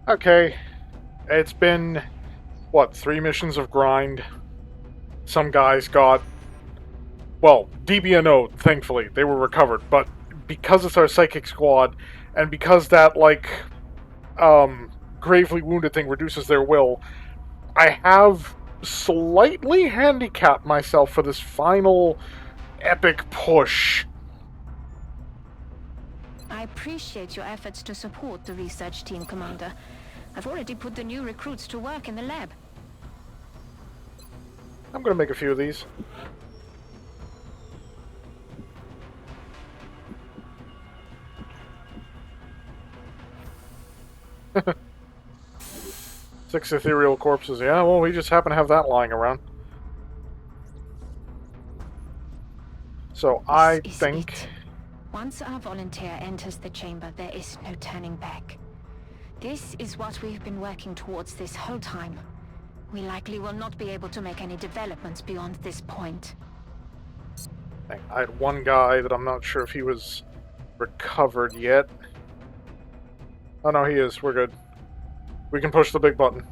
Okay, it's been, what, 3 missions of grind? Some guys got, well, DBNO, thankfully, they were recovered, but because it's our psychic squad, and because that, like, gravely wounded thing reduces their will, I have slightly handicapped myself for this final epic push. I appreciate your efforts to support the research team, Commander. I've already put the new recruits to work in the lab. I'm gonna make a few of these. Six ethereal corpses. Yeah, well, we just happen to have that lying around. So I think... It. Once our volunteer enters the chamber, there is no turning back. This is what we've been working towards this whole time. We likely will not be able to make any developments beyond this point. I had one guy that I'm not sure if he was recovered yet. Oh no, he is. We're good. We can push the big button.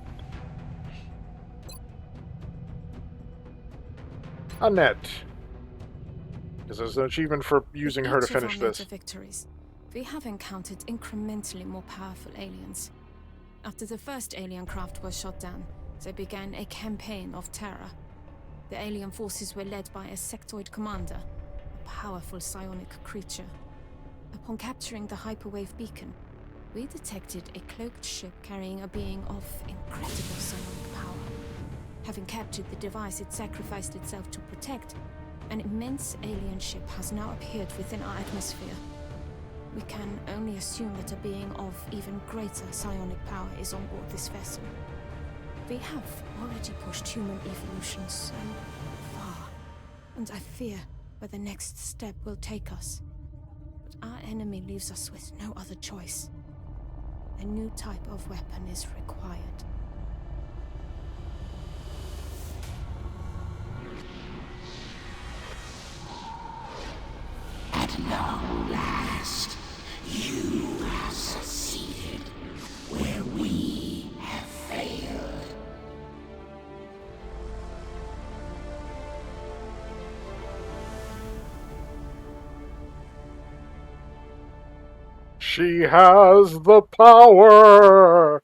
Annette. Because there's an achievement for using her to finish this. Victories, we have encountered incrementally more powerful aliens. After the first alien craft was shot down, they began a campaign of terror. The alien forces were led by a sectoid commander, a powerful psionic creature. Upon capturing the hyperwave beacon, we detected a cloaked ship carrying a being of incredible psionic power. Having captured the device it sacrificed itself to protect, an immense alien ship has now appeared within our atmosphere. We can only assume that a being of even greater psionic power is on board this vessel. We have already pushed human evolution so far, and I fear where the next step will take us. But our enemy leaves us with no other choice. A new type of weapon is required. At long last, you have succeeded where we have failed. She has the power!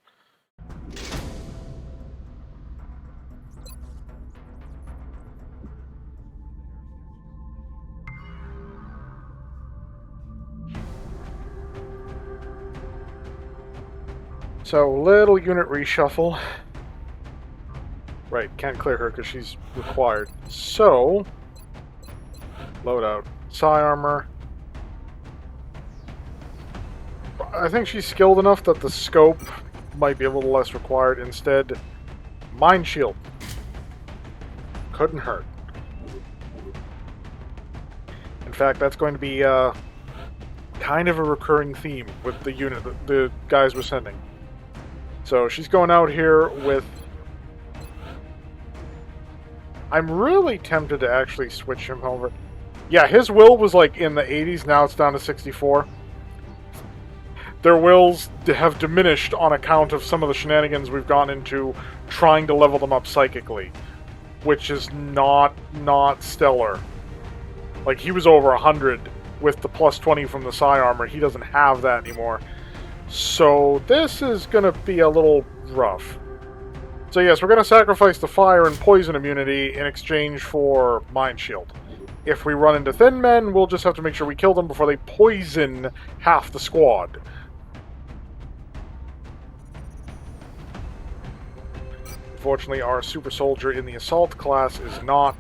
So, little unit reshuffle. Right, can't clear her because she's required. So, loadout. Psi armor. I think she's skilled enough that the scope might be a little less required. Instead, mind shield. Couldn't hurt. In fact, that's going to be kind of a recurring theme with the unit that the guys were sending. So she's going out here with... I'm really tempted to actually switch him over. Yeah, his will was like in the 80s, now it's down to 64. Their wills have diminished on account of some of the shenanigans we've gone into trying to level them up psychically, which is not stellar. Like, he was over 100 with the plus 20 from the psi armor. He doesn't have that anymore. So this is going to be a little rough. So yes, we're going to sacrifice the fire and poison immunity in exchange for mind shield. If we run into thin men, we'll just have to make sure we kill them before they poison half the squad. Unfortunately, our super soldier in the assault class is not...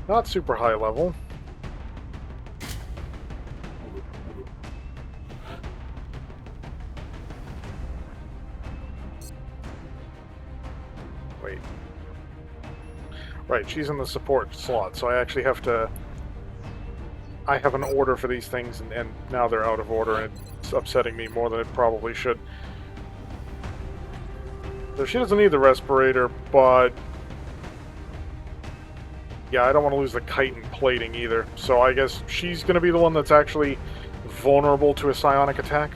not super high level. Wait. Right, she's in the support slot, so I actually have to... I have an order for these things, and now they're out of order, and it's upsetting me more than it probably should. So she doesn't need the respirator, but... yeah, I don't want to lose the chitin plating either. So I guess she's going to be the one that's actually vulnerable to a psionic attack.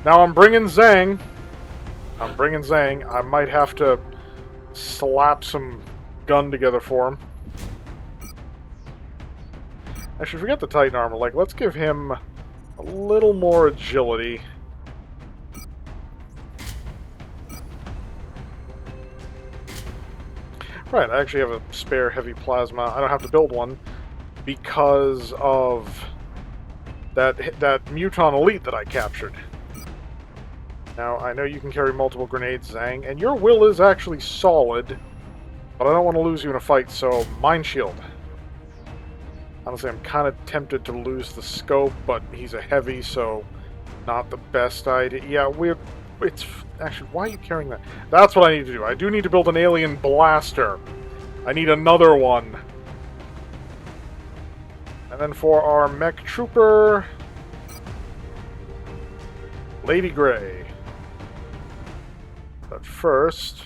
Now I'm bringing Zhang. I might have to slap some gun together for him. Actually, forget the Titan armor. Like, let's give him a little more agility. Right, I actually have a spare heavy plasma. I don't have to build one because of that Muton Elite that I captured. Now, I know you can carry multiple grenades, Zhang, and your will is actually solid, but I don't want to lose you in a fight, so Mind Shield. Honestly, I'm kind of tempted to lose the scope, but he's a heavy, so not the best idea. Yeah, it's... Actually, why are you carrying that? That's what I need to do. I do need to build an alien blaster. I need another one. And then for our mech trooper... Lady Grey. But first...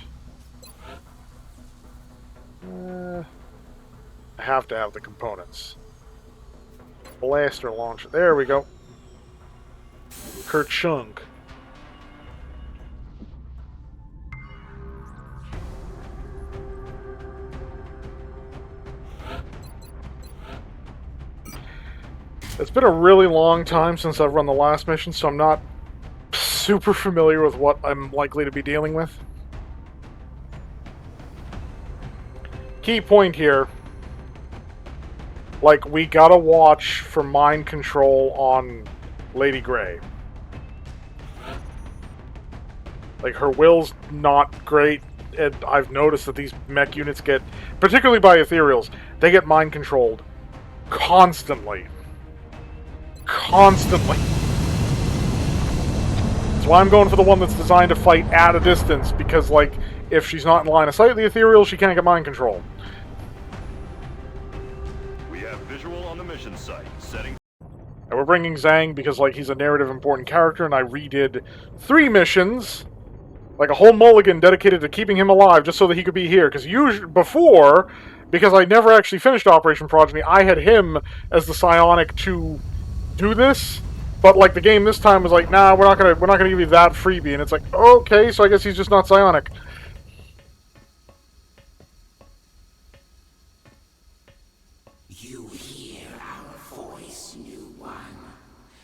I have to have the components. Blaster launcher. There we go. Kerchunk. It's been a really long time since I've run the last mission, so I'm not super familiar with what I'm likely to be dealing with. Key point here. Like, we gotta watch for mind control on Lady Grey. Like, her will's not great, and I've noticed that these mech units get, particularly by ethereals, they get mind controlled constantly. Constantly. That's why I'm going for the one that's designed to fight at a distance, because, like, if she's not in line of sight of the ethereal, she can't get mind control. We have visual on the mission site. Setting. And we're bringing Zhang because, like, he's a narrative important character, and I redid 3 missions, like a whole mulligan dedicated to keeping him alive just so that he could be here. Because usually, before, because I never actually finished Operation Progeny, I had him as the psionic to do this, but like the game this time was like, nah, we're not gonna give you that freebie, and it's like, okay, so I guess he's just not psionic. You hear our voice, new one.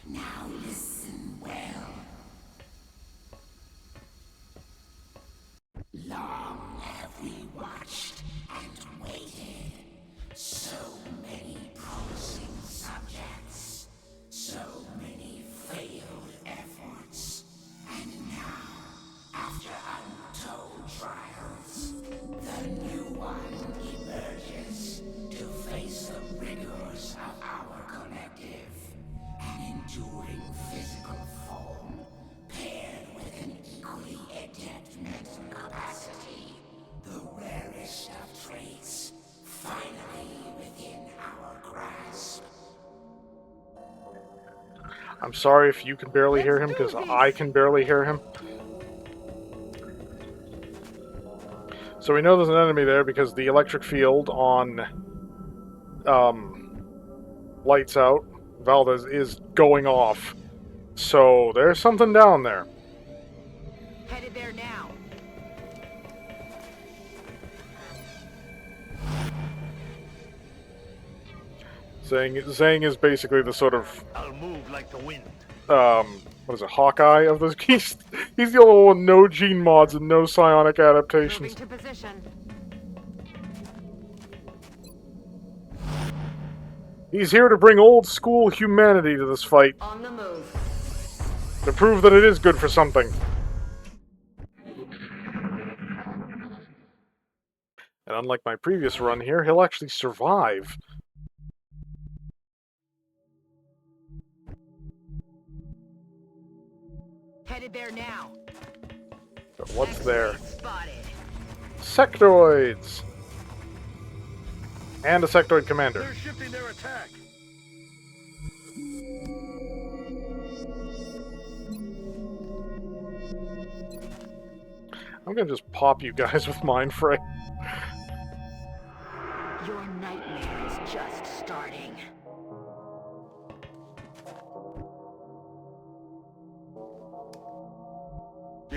Now listen well. Long have we watched and waited. So many promising subjects. So many failed efforts. And now, after untold trials, the new one emerges to face the rigors of our collective. An enduring physical form, paired with an equally adept mental capacity. The rarest of traits, finally within our grasp. I'm sorry if you can barely hear him, because I can barely hear him. So we know there's an enemy there because the electric field on Lights Out, Valdez, is going off. So there's something down there. Headed there now. Zhang is basically the sort of I'll move like the wind. what is it, Hawkeye of this. He's the only one with no gene mods and no psionic adaptations. Moving to position. He's here to bring old school humanity to this fight, On the move. to prove that it is good for something. And unlike my previous run here, he'll actually survive. Headed there now. But what's there? Spotted. Sectoids! And a sectoid commander. They're shifting their attack. I'm gonna just pop you guys with Mind Fray. Your nightmare is just starting.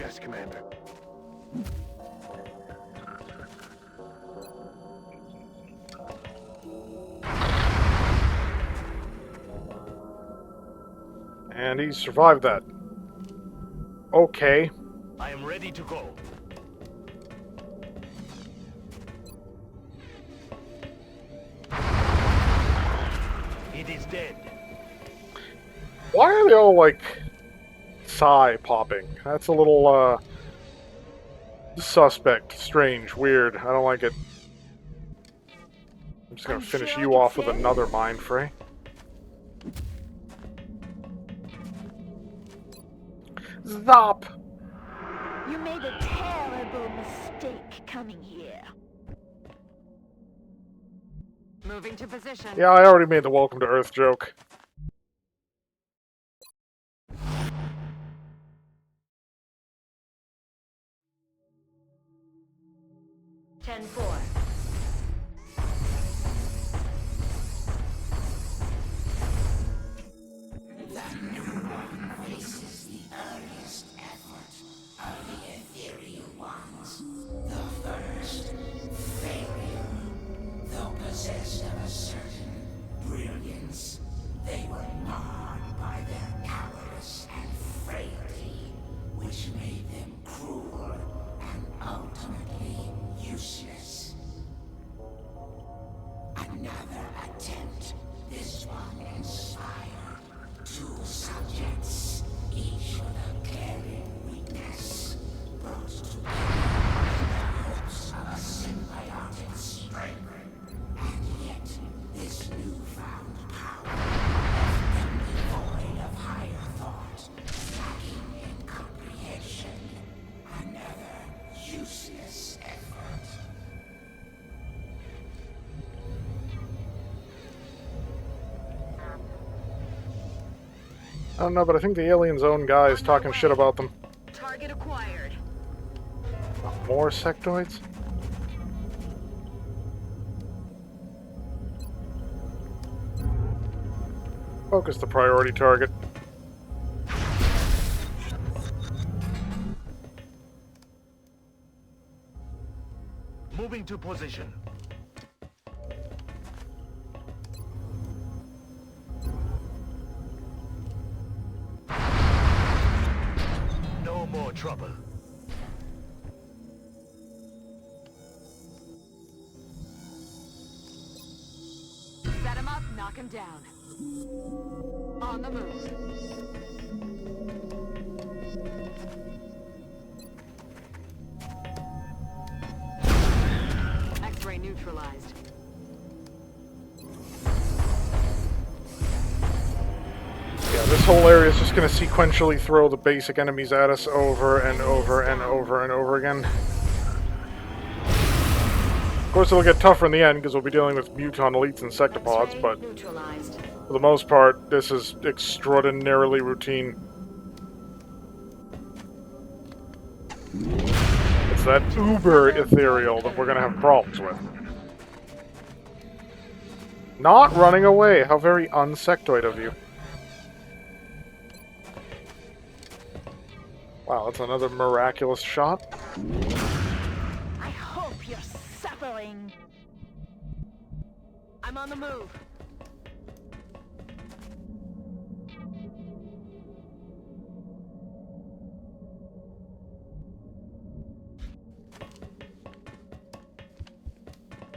Yes, Commander. And he survived that. Okay. I am ready to go. It is dead. Why are they all, like, sigh popping? That's a little, suspect, strange, weird. I don't like it. I'm just gonna finish you off with another mind fray. Zop! You made a terrible mistake coming here. Moving to position. Yeah, I already made the welcome to Earth joke. Ten-4. The new one faces the earliest effort of the ethereal ones. The first, failure. Though possessed of a certain brilliance, they were marred by their cowardice and frailty, which made them cruel and ultimately useless. Another attempt, this one inspired two subjects, each with a glaring weakness, brought together in the hopes of a symbiotic strength. And yet, this newfound power left them devoid of higher thought, lacking in comprehension. Another useless effort. I don't know, but I think the alien's own guy is talking shit about them. Target acquired. More sectoids? Focus the priority target. Moving to position. No more trouble. Set him up, knock him down. On the move. X-ray neutralized. Yeah, this whole area is just going to sequentially throw the basic enemies at us over and over and over and over again. Of course, it'll get tougher in the end, because we'll be dealing with muton elites and sectopods, but Neutralized. for the most part, this is extraordinarily routine. It's that uber ethereal that we're going to have problems with. Not running away! How very unsectoid of you. Wow, that's another miraculous shot. I hope you're suffering. I'm on the move.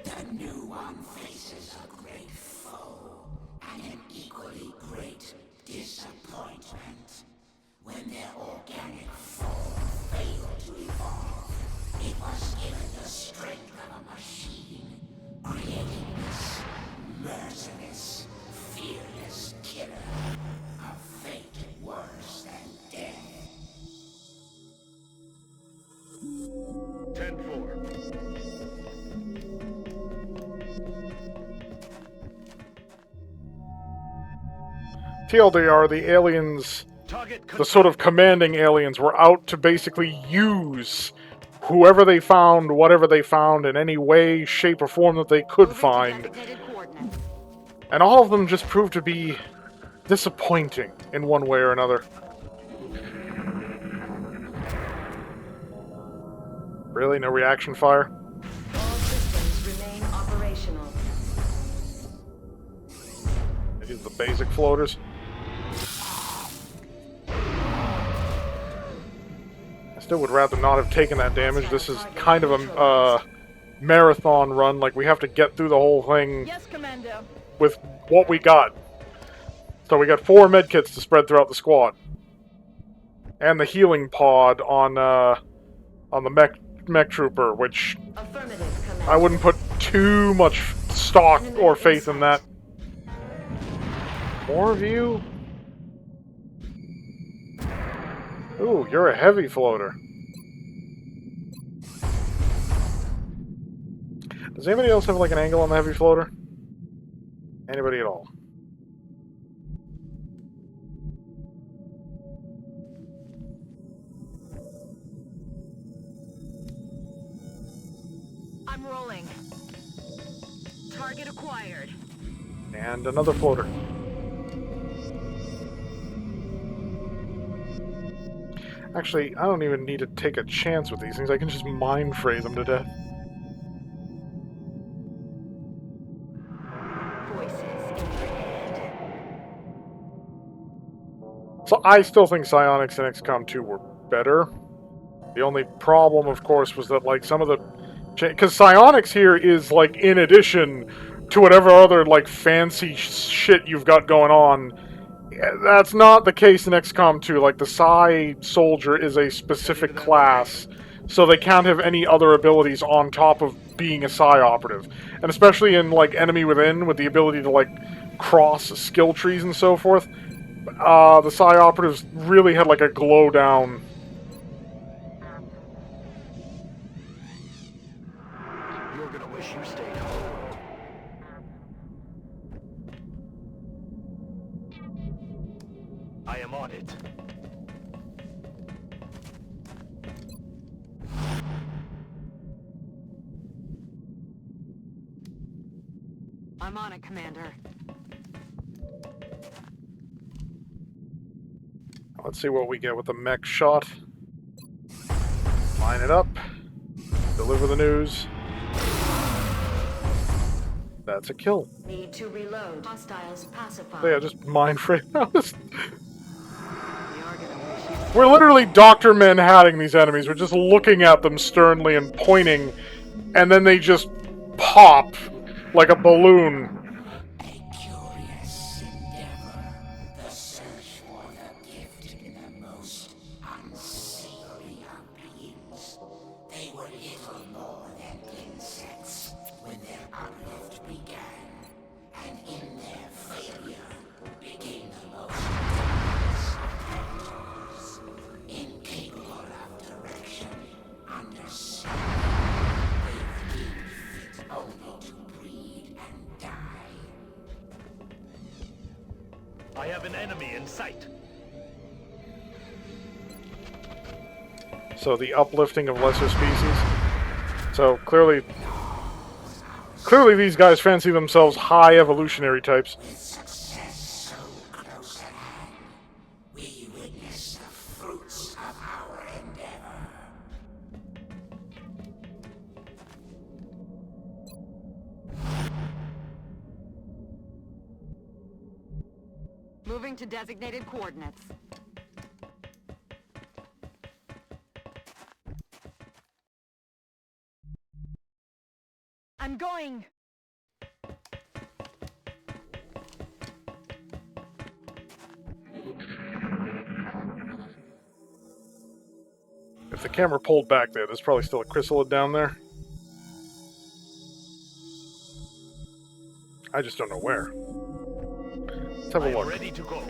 The new one faces a great foe and an equally great disappointment. When their organic form failed to evolve, it was given the strength of a machine, creating this merciless, fearless killer, a fate worse than death. 10-4. TLDR, the aliens, Target the sort of commanding aliens, were out to basically use whoever they found, whatever they found, in any way, shape, or form that they could find. Designated coordinates. And all of them just proved to be disappointing in one way or another. Really? No reaction fire? All systems remain operational. These are the basic floaters. I still would rather not have taken that damage. This is kind of a marathon run. Like, we have to get through the whole thing Yes, Commander. with what we got. So we got 4 medkits to spread throughout the squad. And the healing pod on the mech trooper, which Affirmative, Commander. I wouldn't put too much stock or faith in that. More of you? Ooh, you're a heavy floater. Does anybody else have like an angle on the heavy floater? Anybody at all? I'm rolling. Target acquired. And another floater. Actually, I don't even need to take a chance with these things. I can just mind phrase them to death. Voices in your head. So I still think Psionics and XCOM 2 were better. The only problem, of course, was that like some of the... Because Psionics here is like in addition to whatever other like fancy shit you've got going on. That's not the case in XCOM 2. Like, the Psi Soldier is a specific class, so they can't have any other abilities on top of being a Psi operative. And especially in, like, Enemy Within, with the ability to, like, cross skill trees and so forth, the Psi operatives really had, like, a glow down. You're gonna wish you stayed home. I am on it. I'm on it, Commander. Let's see what we get with the mech shot. Line it up. Deliver the news. That's a kill. Need to reload. Hostiles pacified. So yeah, just mind phrase. We are gonna wish you. We're literally Dr. Manhatting these enemies. We're just looking at them sternly and pointing, and then they just pop like a balloon. A curious endeavor, the search for the gifted in the most unsavory of beings. They were little more than insects when their uplift began, and in their failure became the most dangerous of predators, incapable of direction, understanding. They deemed fit only to breed and die. I have an enemy in sight. So the uplifting of lesser species. So clearly these guys fancy themselves high evolutionary types. With success so close at hand, we witness the fruits of our endeavor. Moving to designated coordinates. I'm going. If the camera pulled back there, there's probably still a chrysalid down there. I just don't know where. Let's have I a am look. ready to go.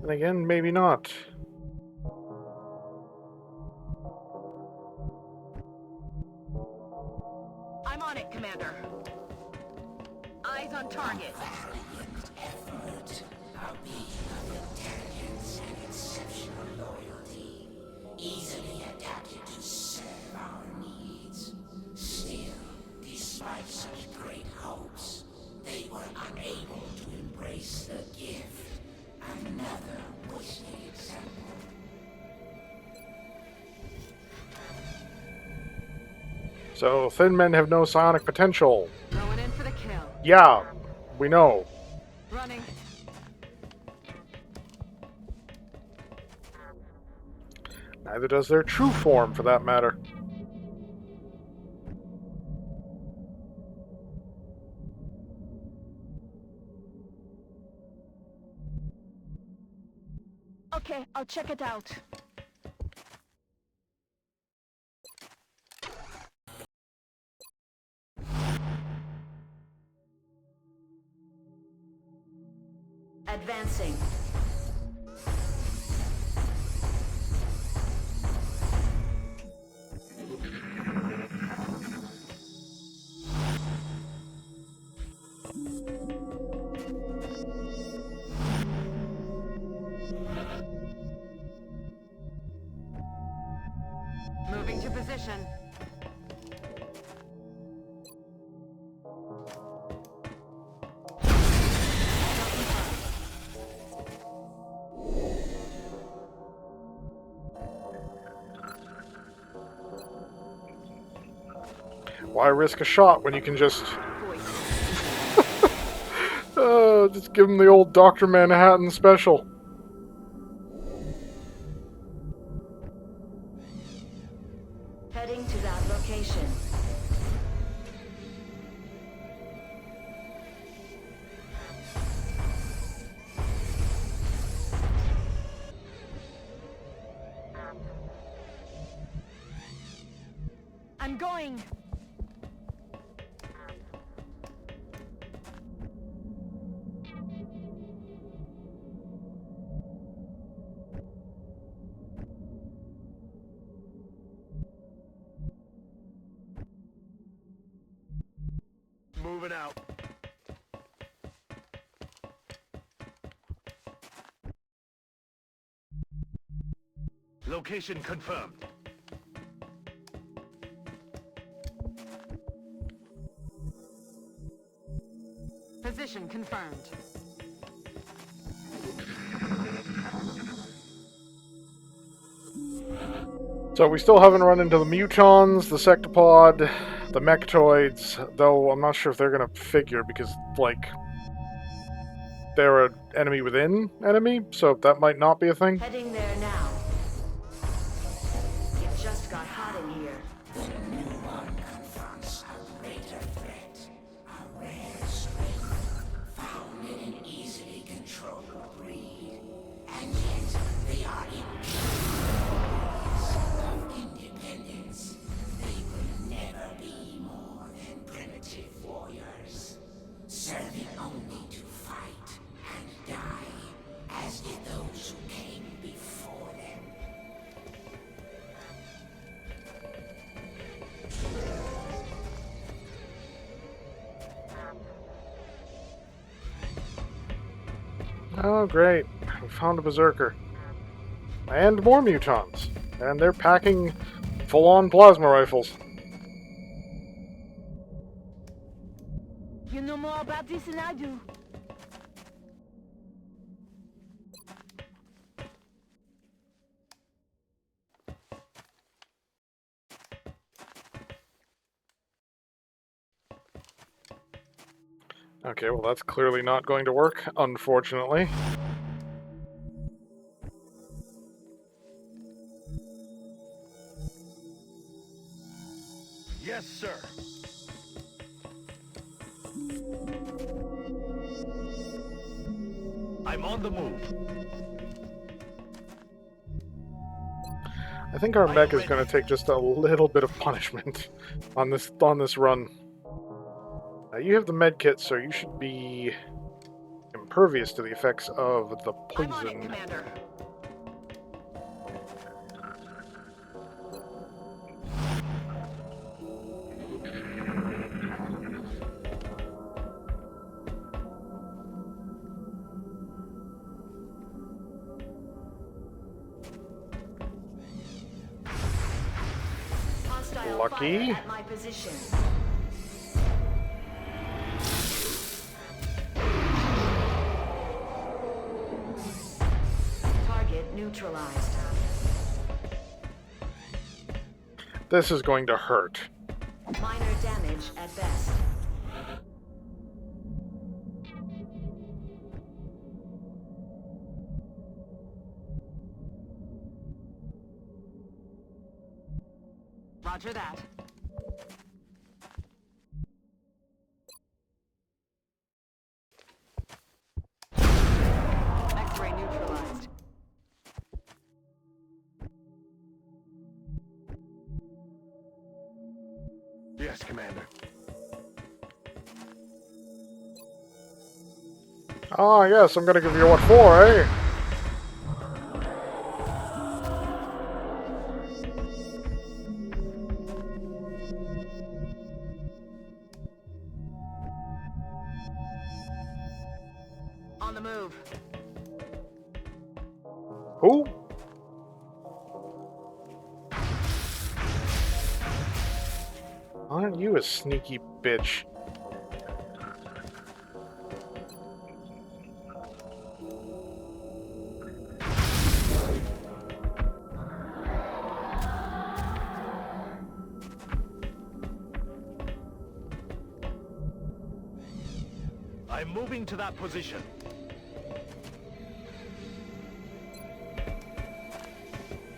And again, maybe not. I'm on it, Commander. Eyes on target. Valiant effort, a being of intelligence and exceptional loyalty, easily adapted to serve our needs. Still, despite such great hopes, they were unable to embrace the gift. Another wasted example. So, thin men have no psionic potential. Going in for the kill. Yeah, we know. Running. Neither does their true form, for that matter. Okay, I'll check it out. Advancing. Moving to position. Why risk a shot when you can just give him the old Dr. Manhattan special? Heading to that location. I'm going. Moving out. Location confirmed. Position confirmed. So we still haven't run into the mutons, the sectopod, the mechtoids, though I'm not sure if they're gonna figure because, like, they're an enemy within enemy, so that might not be a thing. Heading there now. It just got hot in here. The new one confronts a greater threat, a rare strength found in an easily controlled breed, and yet they are incapable of independence. They will never be more than primitive warriors, serving only to fight and die, as did those who came before them. Oh, great. We found a berserker. And more mutons. And they're packing full-on plasma rifles. You know more about this than I do. Okay, well that's clearly not going to work, unfortunately. Yes, sir. I'm on the move. I think our mech is going to take just a little bit of punishment on this run. You have the med kit, so you should be impervious to the effects of the I'm on it, poison. Commander. Hostile Lucky. fire at my position. neutralized. This is going to hurt. Minor damage at best. Roger that. X-ray neutralized. Yes, Commander. Ah, yes, I'm gonna give you what for, eh? On the move. Who? Aren't you a sneaky bitch? I'm moving to that position.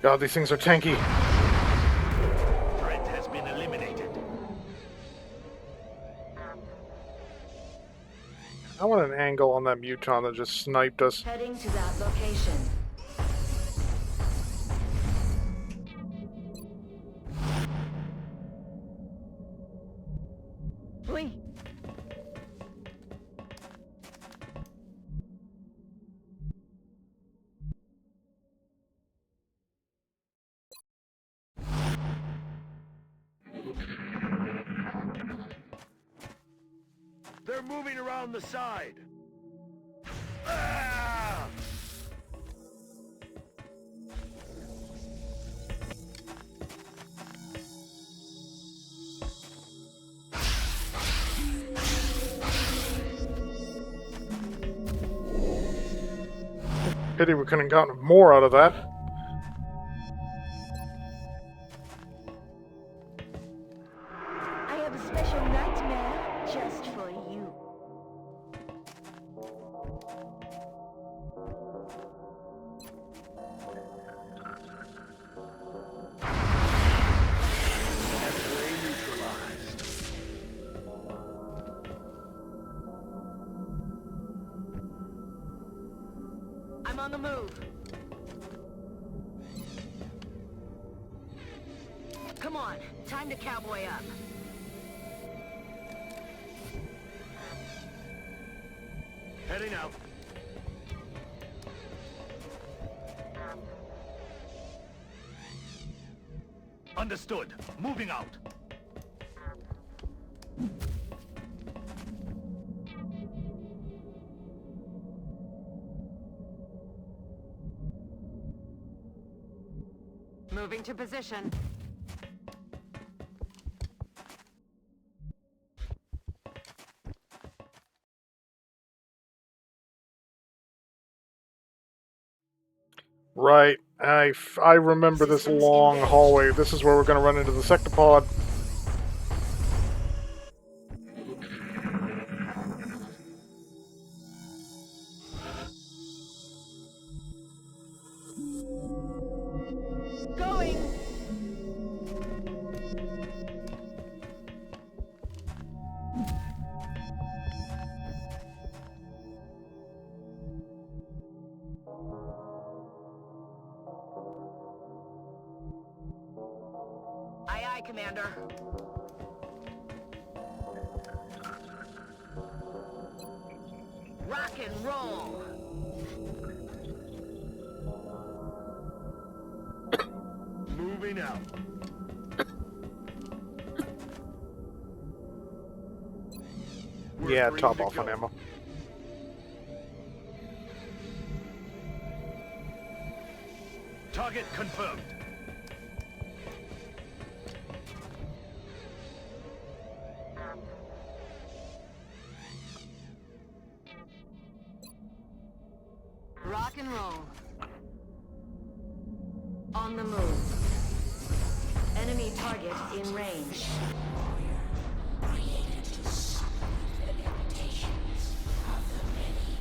God, these things are tanky. Threat has been eliminated. I want an angle on that muton that just sniped us. Heading to that location. Oui. They're moving around the side. Ah! Pity we couldn't have gotten more out of that. I have a special nightmare just for you. X-ray neutralized. I'm on the move. Come on, time to cowboy up. Heading out. Understood. Moving out. Moving to position. Right. I remember this Systems long engaged. hallway. This is where we're going to run into the sectopod. Going! Aye, aye, Commander. Rock and roll. Moving out. We're Yeah, green top to off on go. ammo. Target confirmed. Rock and roll. On the move. Enemy target in range. Created to summon the limitations of the many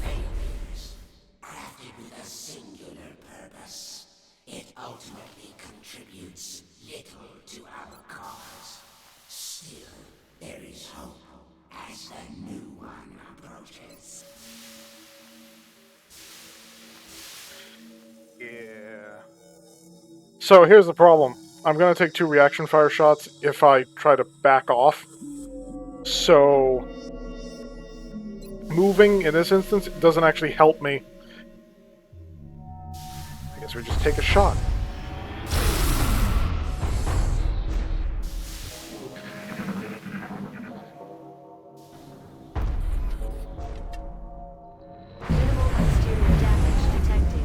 failures. Crafted with a singular purpose, it ultimately contributes little to our cause. Still, there is hope as the new one approaches. Yeah. So here's the problem. I'm going to take 2 reaction fire shots if I try to back off. So moving in this instance doesn't actually help me. I guess we just take a shot. Minimal exterior damage detected.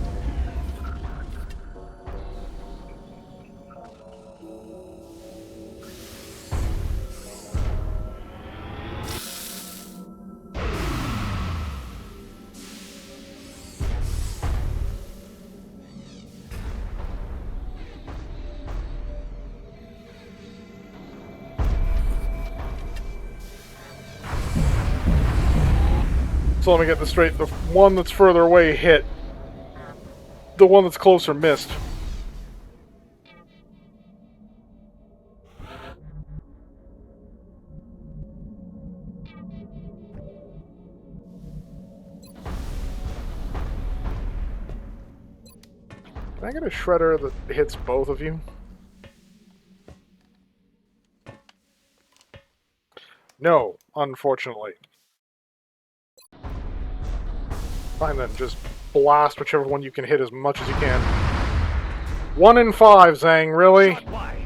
So let me get this straight. The one that's further away hit. The one that's closer missed. Can I get a shredder that hits both of you? No, unfortunately. Fine then, just blast whichever one you can hit as much as you can. 1 in 5, Zhang, really? Shot wide.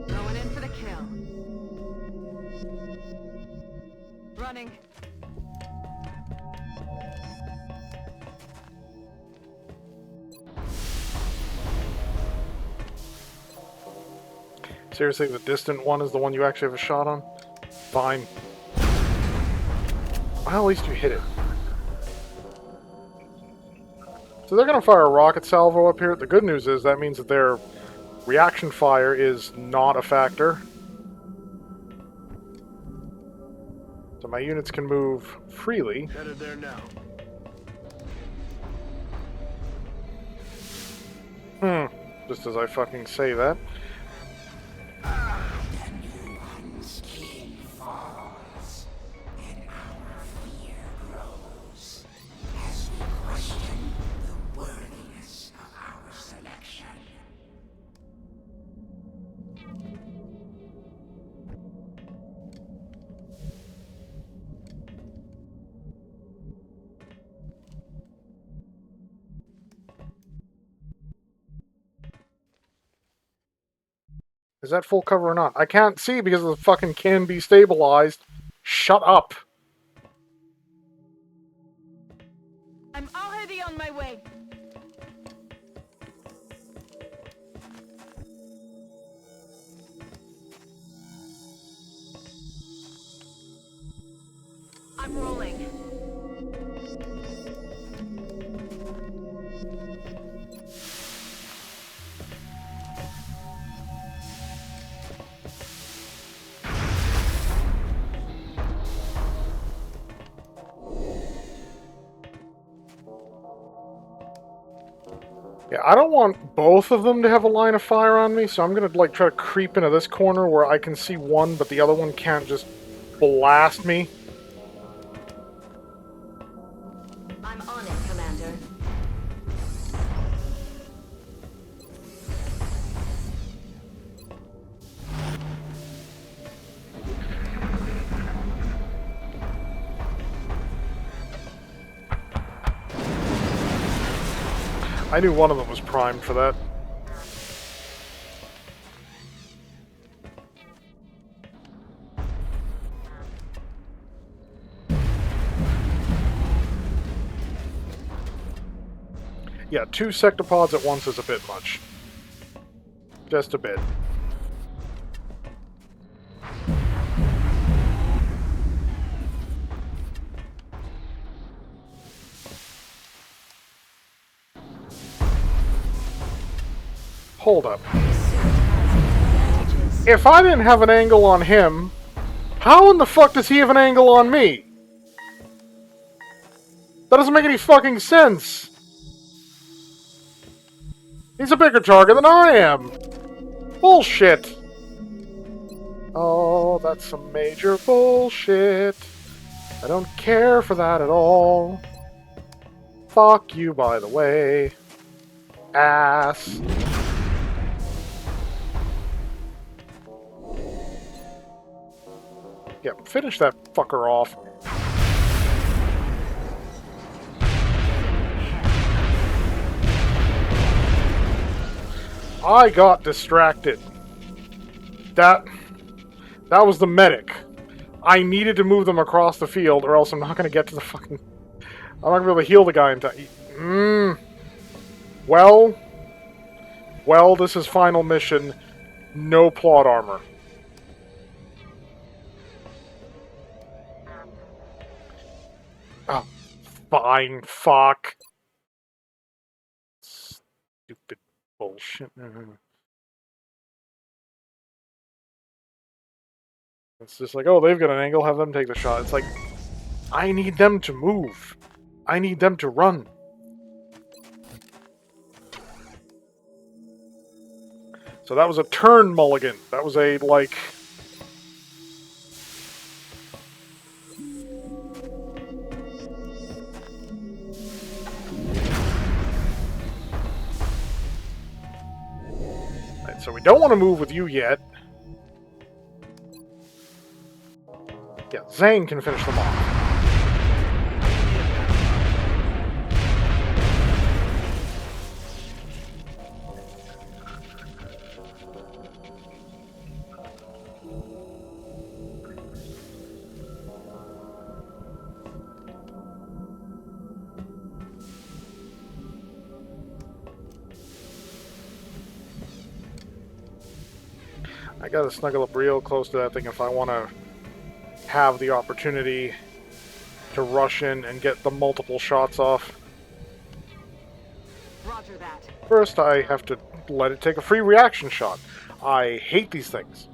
Going in for the kill. Running. Seriously, the distant one is the one you actually have a shot on? Fine. Well, at least you hit it. So they're going to fire a rocket salvo up here. The good news is that means that their reaction fire is not a factor. So my units can move freely. Headed there now. Just as I fucking say that. The new one's king falls, and our fear grows as we question the worthiness of our selection. Is that full cover or not? I can't see because the fucking can be stabilized. Shut up. I'm already on my way. I'm rolling. Yeah, I don't want both of them to have a line of fire on me, so I'm gonna like try to creep into this corner where I can see one, but the other one can't just blast me. I'm on it, Commander. I knew one of them was primed for that. Yeah, 2 sectopods at once is a bit much. Just a bit. Hold up. If I didn't have an angle on him, how in the fuck does he have an angle on me? That doesn't make any fucking sense. He's a bigger target than I am. Bullshit. Oh, that's some major bullshit. I don't care for that at all. Fuck you, by the way. Ass. Yeah, finish that fucker off. I got distracted. That was the medic. I needed to move them across the field, or else I'm not going to get to the fucking... I'm not going to be able to heal the guy in time. Well, this is final mission. No plot armor. Oh, fine, fuck. Stupid bullshit. It's just like, oh, they've got an angle, have them take the shot. It's like, I need them to move. I need them to run. So that was a turn mulligan. That was a, like... Right, so we don't want to move with you yet. Yeah, Zane can finish them off. I gotta snuggle up real close to that thing if I want to have the opportunity to rush in and get the multiple shots off. Roger that. First, I have to let it take a free reaction shot. I hate these things.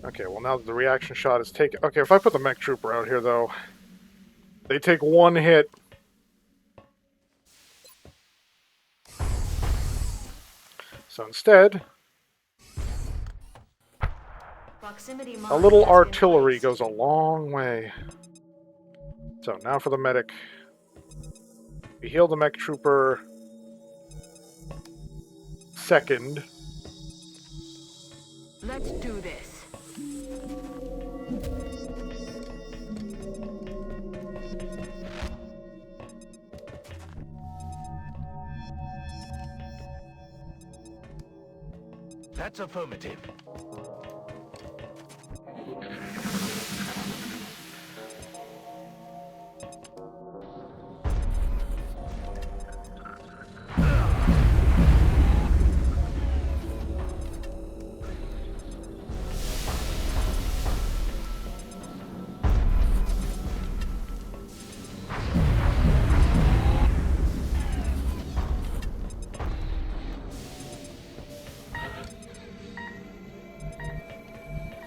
Okay, well now that the reaction shot is taken... Okay, if I put the mech trooper out here, though, they take one hit. So instead, a little artillery goes a long way. So now for the medic. We heal the mech trooper second. Let's do this. That's affirmative.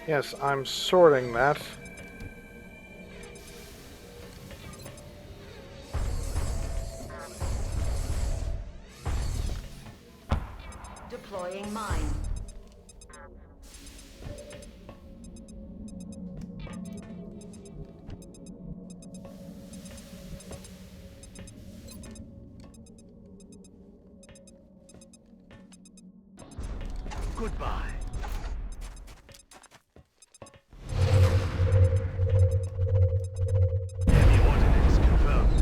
Yes, I'm sorting that. Deploying mine. Goodbye. Heavy ordnance confirmed.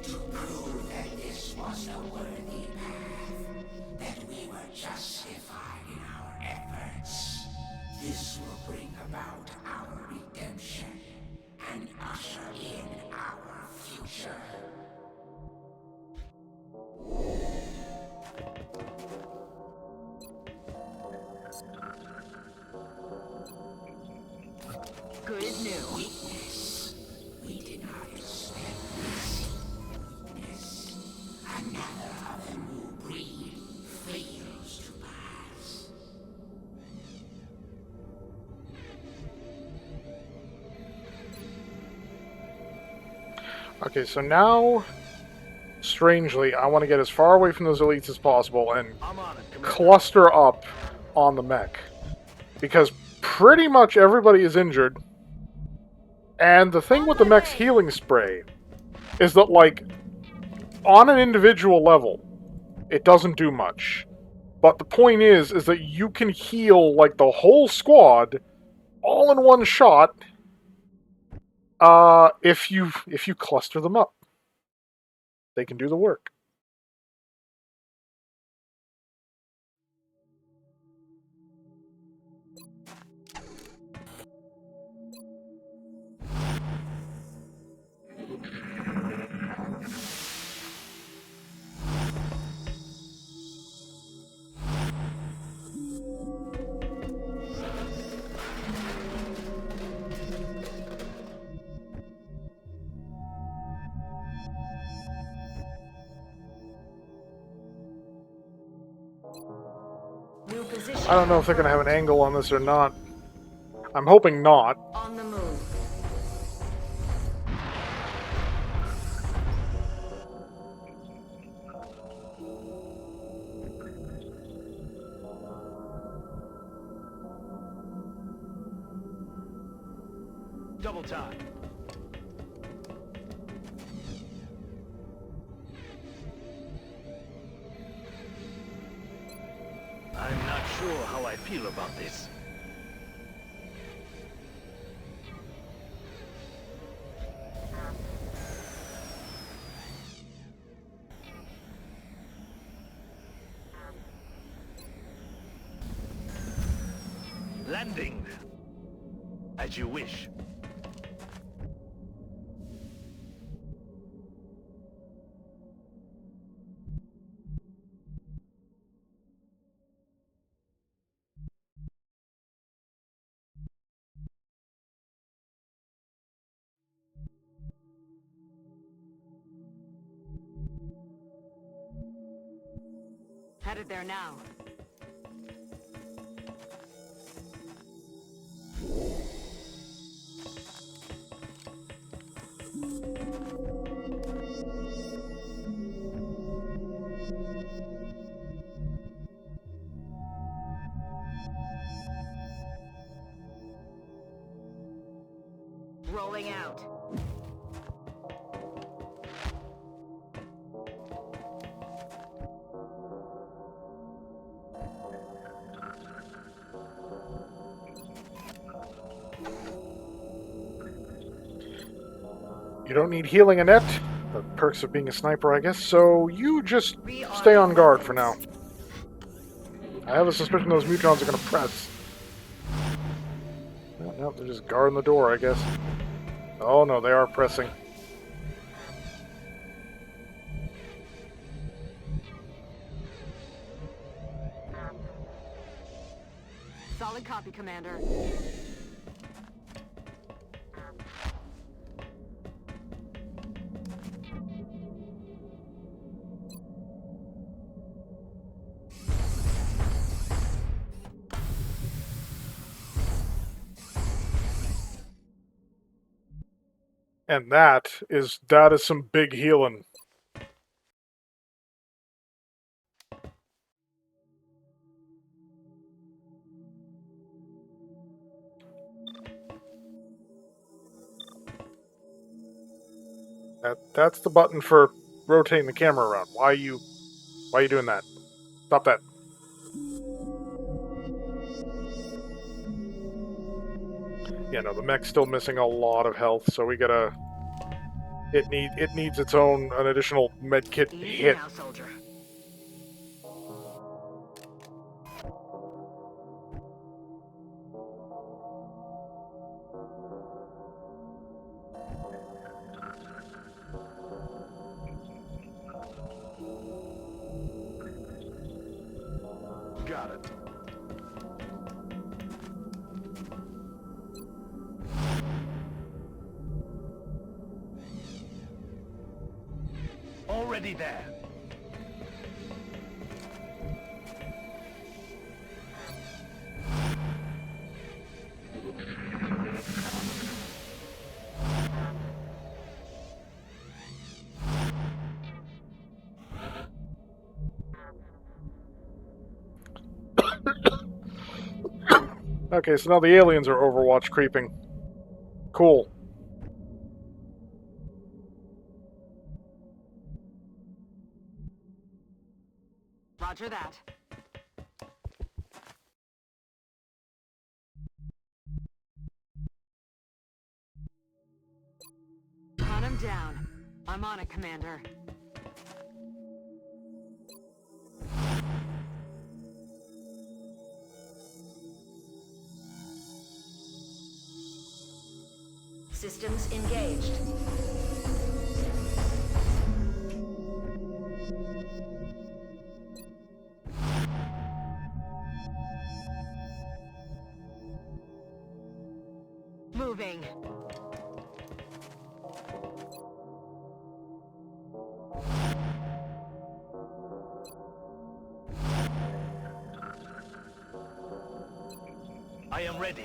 To prove that this was a worthy path, that we were out our redemption and usher in our future. Good as new. Witness, we did not expect this. Witness, another of the new breed fails to pass. Okay, so now, strangely, I want to get as far away from those elites as possible and I'm on it, Commander. cluster up on the mech. Because pretty much everybody is injured. And the thing with the mech's healing spray is that, like, on an individual level, it doesn't do much. But the point is that you can heal, like, the whole squad all in one shot if you cluster them up. They can do the work. New position. I don't know if they're going to have an angle on this or not. I'm hoping not. On the move. Double time. I'm not sure how I feel about this. Landing. As you wish. Headed there now. Rolling out. You don't need healing, Annette. The perks of being a sniper, I guess. So you just stay on guard for now. I have a suspicion those Mutrons are going to press. No, they're just guarding the door, I guess. Oh no, they are pressing. Solid copy, Commander. And that is some big healing. That's the button for rotating the camera around. Why are you doing that? Stop that. Yeah, no, the mech's still missing a lot of health, so we gotta. It needs its own an additional medkit Easy hit. now, soldier. Already there. Okay, so now the aliens are Overwatch creeping. Cool. Roger that. Hunt him down. I'm on it, Commander. Systems engaged. Moving. I am ready.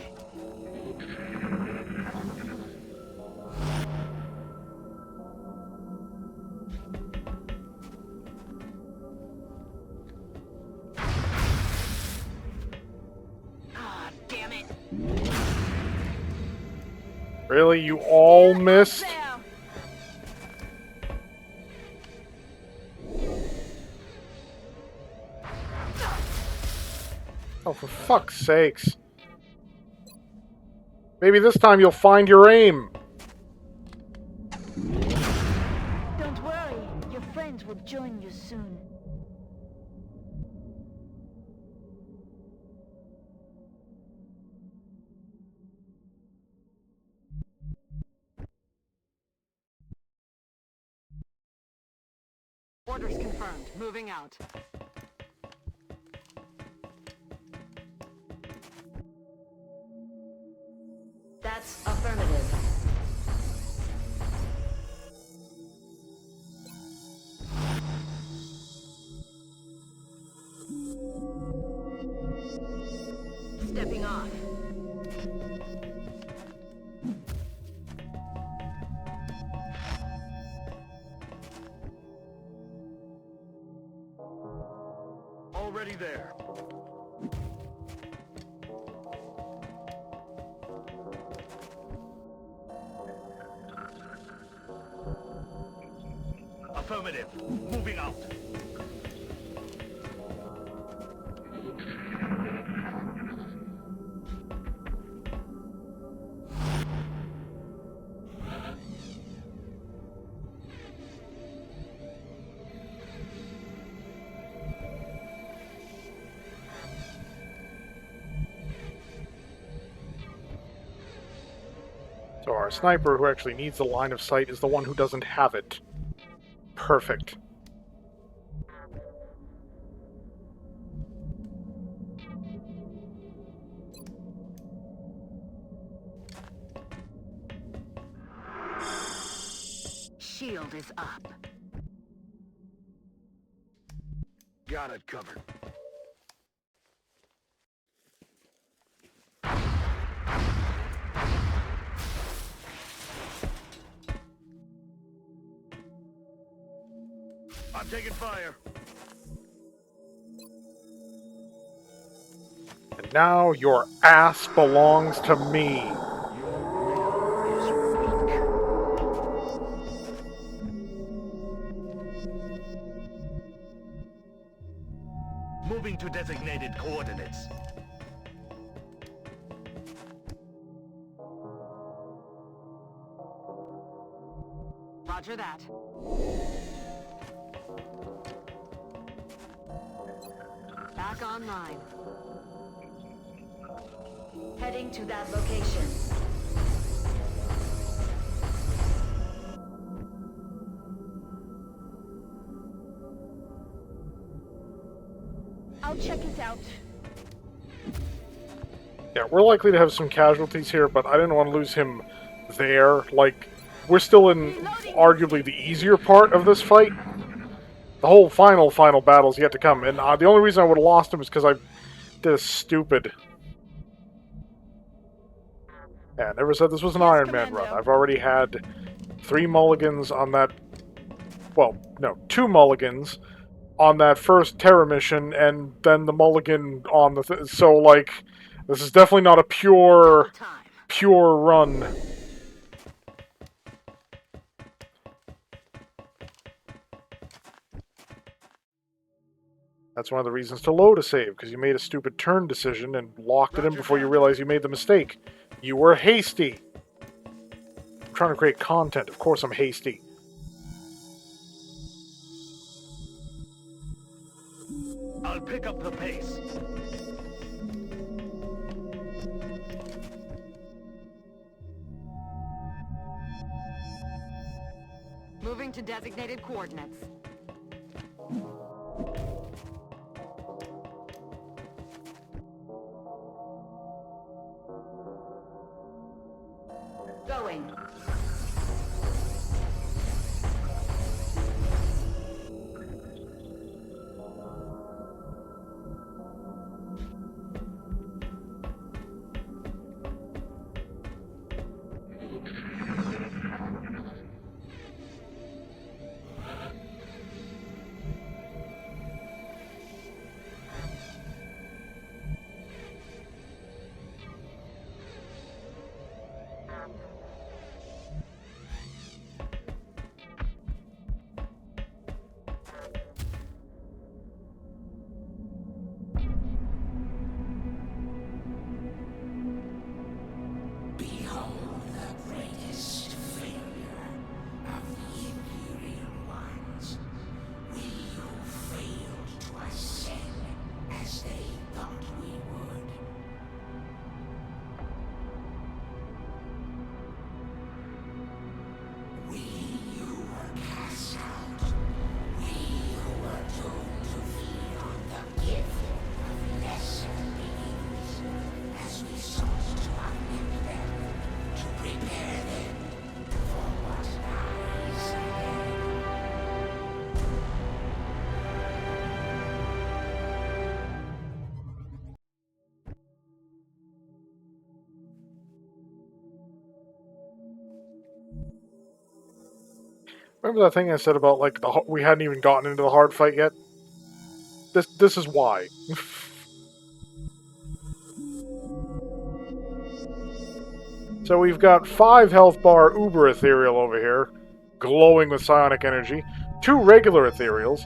Ah, damn it. Really? You all missed? There. Oh, for fuck's sakes. Maybe this time you'll find your aim. Don't worry, your friends will join you soon. Orders confirmed. Moving out. That's affirmative. Stepping off. Already there. Affirmative. Moving out. So our sniper, who actually needs the line of sight, is the one who doesn't have it. Perfect. Shield is up. Got it covered. I'm taking fire. And now your ass belongs to me. Moving to designated coordinates. Roger that. Back online. Heading to that location. I'll check it out. Yeah, we're likely to have some casualties here, but I didn't want to lose him there. Like, we're still in arguably the easier part of this fight. The whole final battle's yet to come, and the only reason I would have lost him is because I did a stupid... Yeah, I never said this was an Yes, Iron Man run. Commando. I've already had 3 mulligans on that... Well, no, 2 mulligans on that first Terra mission, and then the mulligan on the... So, like, this is definitely not a pure run. That's one of the reasons to load a save, because you made a stupid turn decision and locked it in before you realized you made the mistake. You were hasty. I'm trying to create content. Of course I'm hasty. I'll pick up the pace. Moving to designated coordinates. Going. Behold the greatest failure of the Imperial ones. We who failed to ascend as they thought we would. We who were cast out. We who were doomed to feed on the gift of lesser beings as we sought to uplift them, to prepare them for what lies ahead. Remember that thing I said about, like, we hadn't even gotten into the hard fight yet? This is why. So we've got 5 health bar Uber Ethereal over here, glowing with psionic energy, 2 regular Ethereals,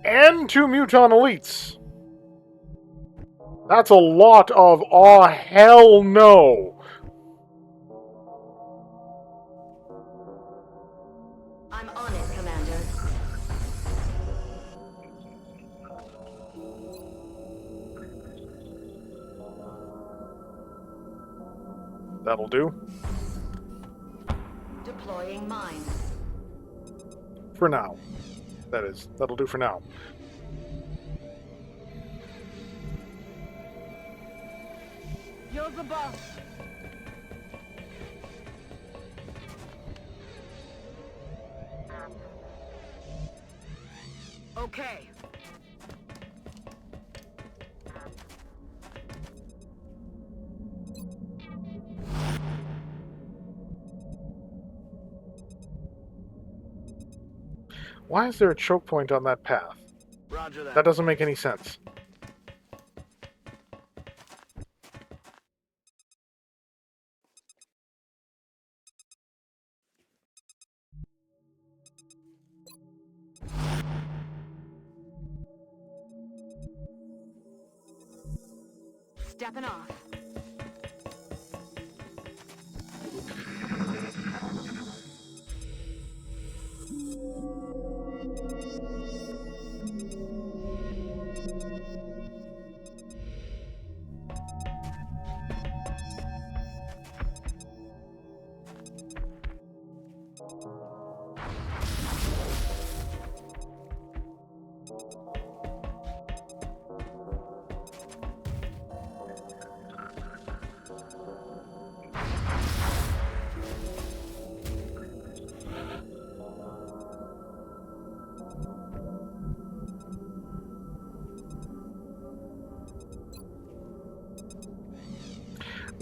and 2 Muton Elites. That's a lot of aw hell no! I'm on it, Commander. That'll do. Deploying mine. For now. That is, that'll do for now. You're the boss. Okay. Why is there a choke point on that path? Roger that. That doesn't make any sense. Stepping off.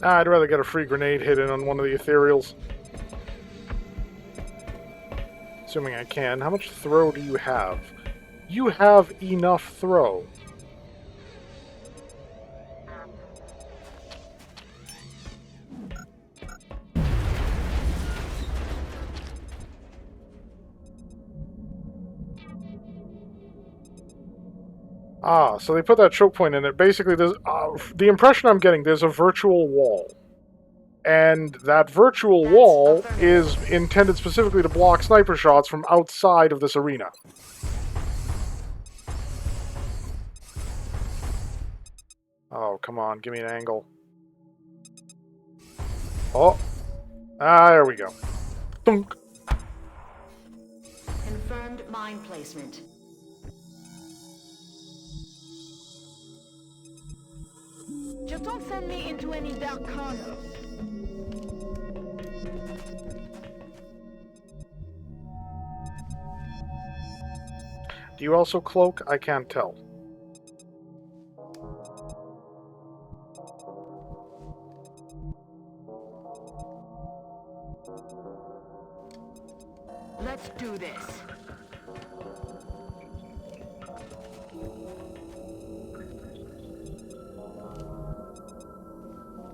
I'd rather get a free grenade hit in on one of the ethereals. Assuming I can. How much throw do you have? You have enough throw. Ah, so they put that choke point in it. Basically, there's the impression I'm getting, there's a virtual wall. And that virtual wall is intended specifically to block sniper shots from outside of this arena. Oh, come on, give me an angle. Oh. Ah, there we go. Thunk. Confirmed mine placement. Just don't send me into any dark corners. Do you also cloak? I can't tell. Let's do this.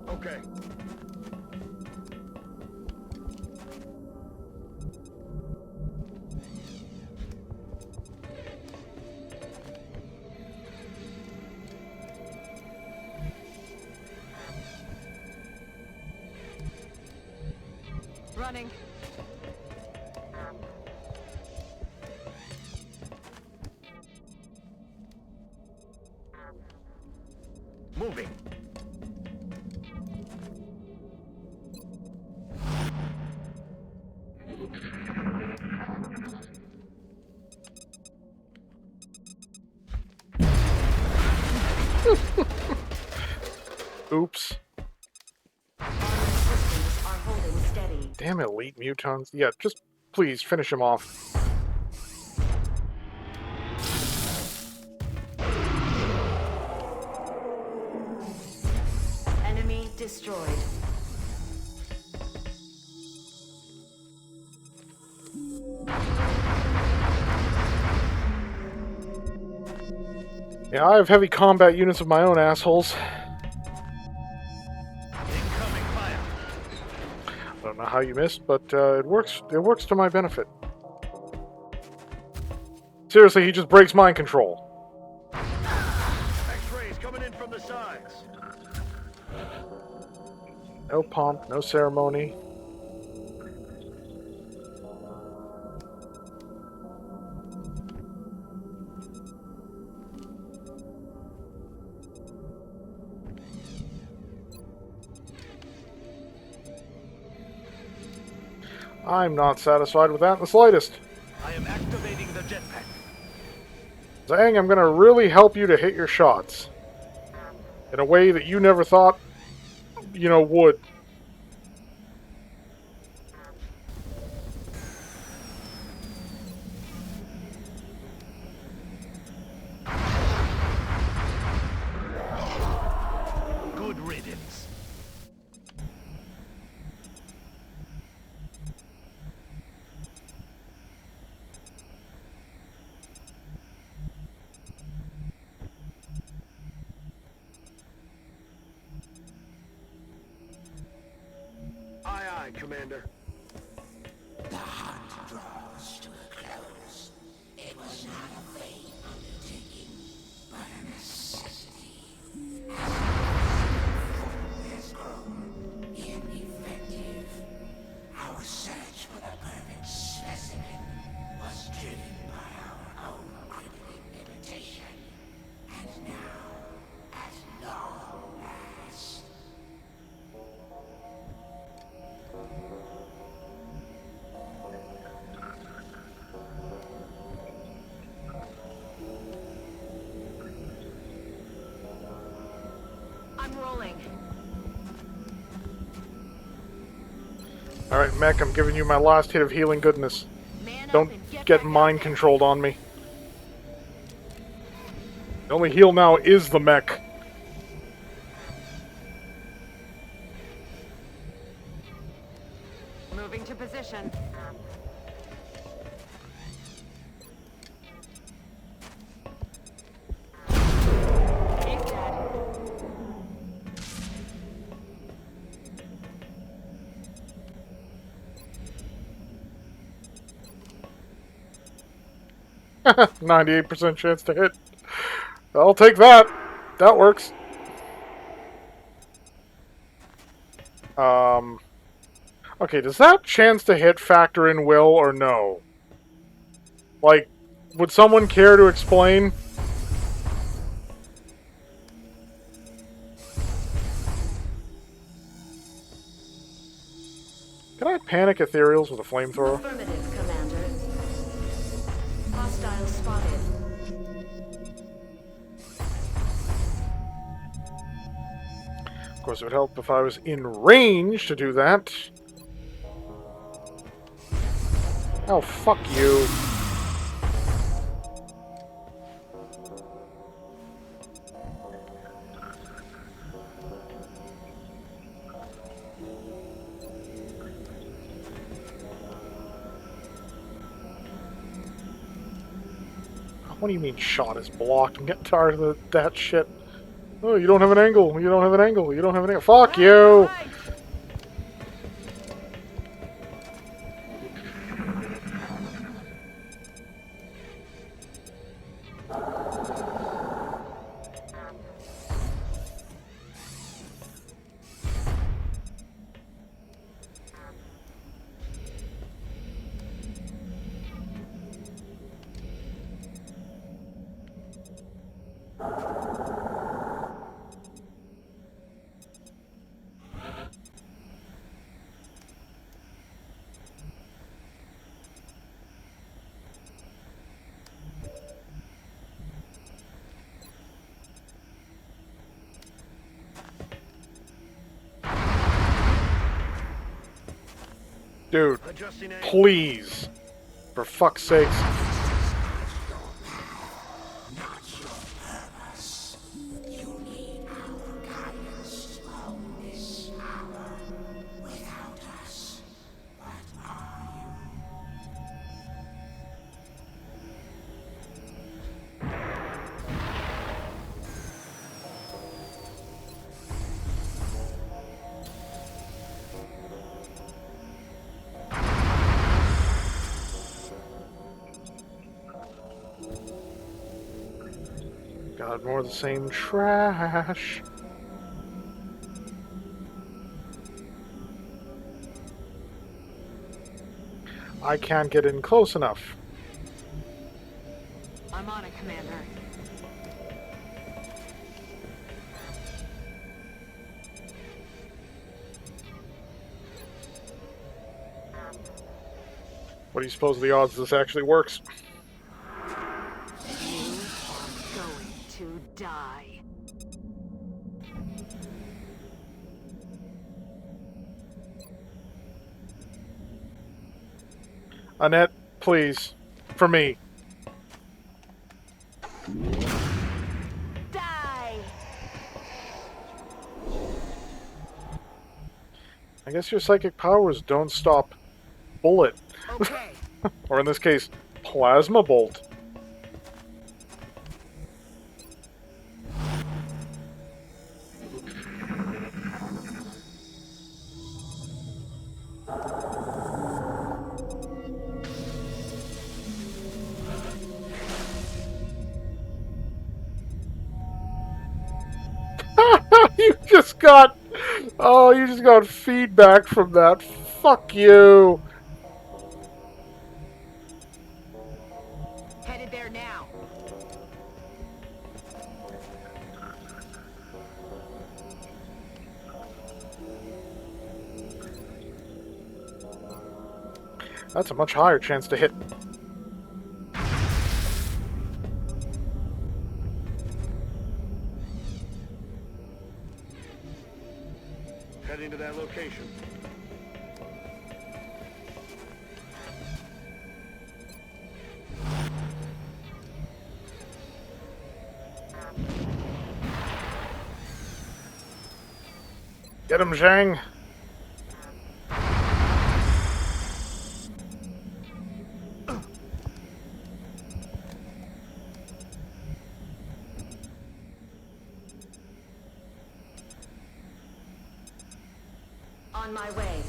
Okay. Running. Moving. Oops. Systems are holding steady. Damn elite mutons. Yeah, just please finish him off. Enemy destroyed. Yeah, I have heavy combat units of my own, assholes. Incoming fire. I don't know how you missed, but it works. It works to my benefit. Seriously, he just breaks mind control. X-rays coming in from the sides. No pomp, no ceremony. I'm not satisfied with that in the slightest. I am activating the jetpack. Zhang, I'm gonna really help you to hit your shots. In a way that you never thought, would. Good riddance. Aye, aye, Commander. The hunt draws to a close. It was not a vain undertaking, but a necessity. Has grown ineffective. Our search for the perfect specimen was driven by our own crippling limitation. And now, at long last, I'm rolling. Alright, Mech, I'm giving you my last hit of healing goodness. Man up Don't and get back mind out there. controlled on me. The only heal now is the Mech. position. He's dead. 98% chance to hit. I'll take that. That works. Okay, does that chance to hit factor in will or no? Like, would someone care to explain? Can I panic ethereals with a flamethrower? Affirmative, Commander. Hostile spotted. Of course, it would help if I was in range to do that. Oh, fuck you. What do you mean shot is blocked? I'm getting tired of that shit. Oh, you don't have an angle. You don't have an angle. You don't have an angle. Fuck you! Right. Dude, Adjusting angle. please. For fuck's sakes. Not your purpose. You need our guidance to hold this power. Without us, what are you? God, more of the same trash. I can't get in close enough. I'm on it, Commander. What do you suppose the odds this actually works? You are going to die. Annette, please. For me. Die! I guess your psychic powers don't stop bullet. Okay. Or in this case, plasma bolt. You just got... Oh, you just got feedback from that. Fuck you. Headed there now. That's a much higher chance to hit. Heading to that location. Get him, Zhang. On my way.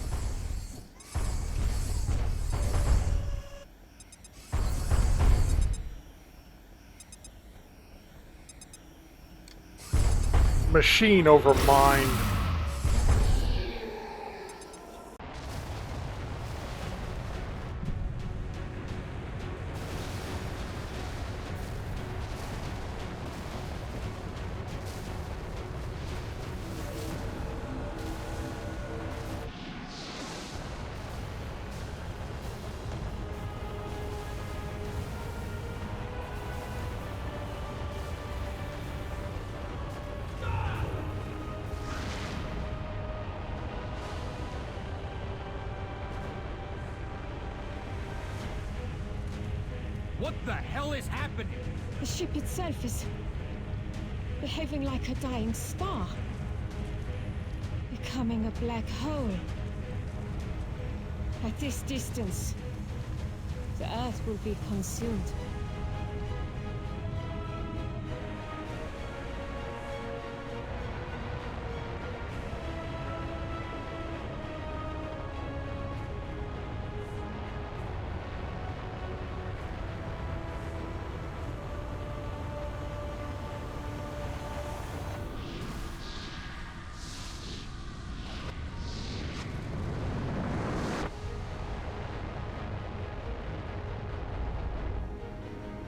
Machine over mind. What the hell is happening? The ship itself is behaving like a dying star. Becoming a black hole. At this distance, the Earth will be consumed.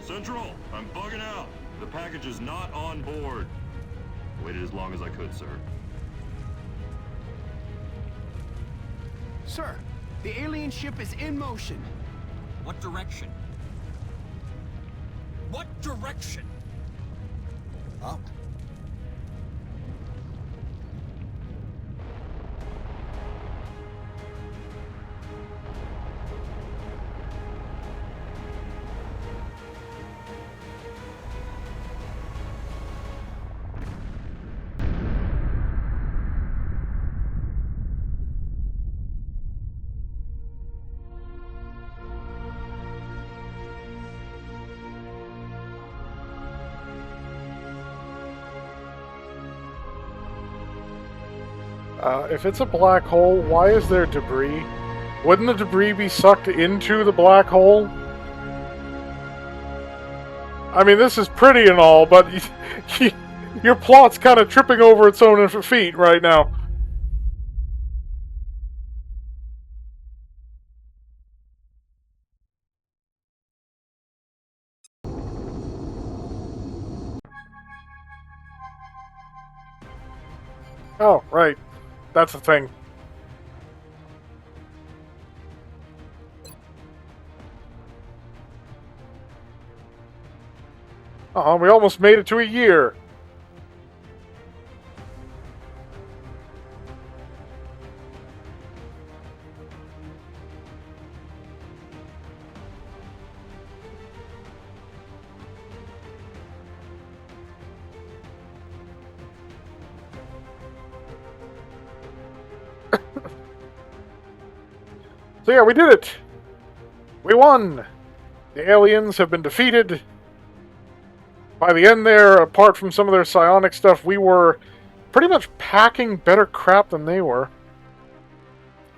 Central, I'm bugging out. The package is not on board. Waited as long as I could, sir. Sir, the alien ship is in motion. What direction? What direction? Up. If it's a black hole, why is there debris? Wouldn't the debris be sucked into the black hole? I mean, this is pretty and all, but your plot's kind of tripping over its own feet right now. Oh, right. That's the thing. We almost made it to a year. So yeah, we did it! We won! The aliens have been defeated. By the end there, apart from some of their psionic stuff, we were pretty much packing better crap than they were.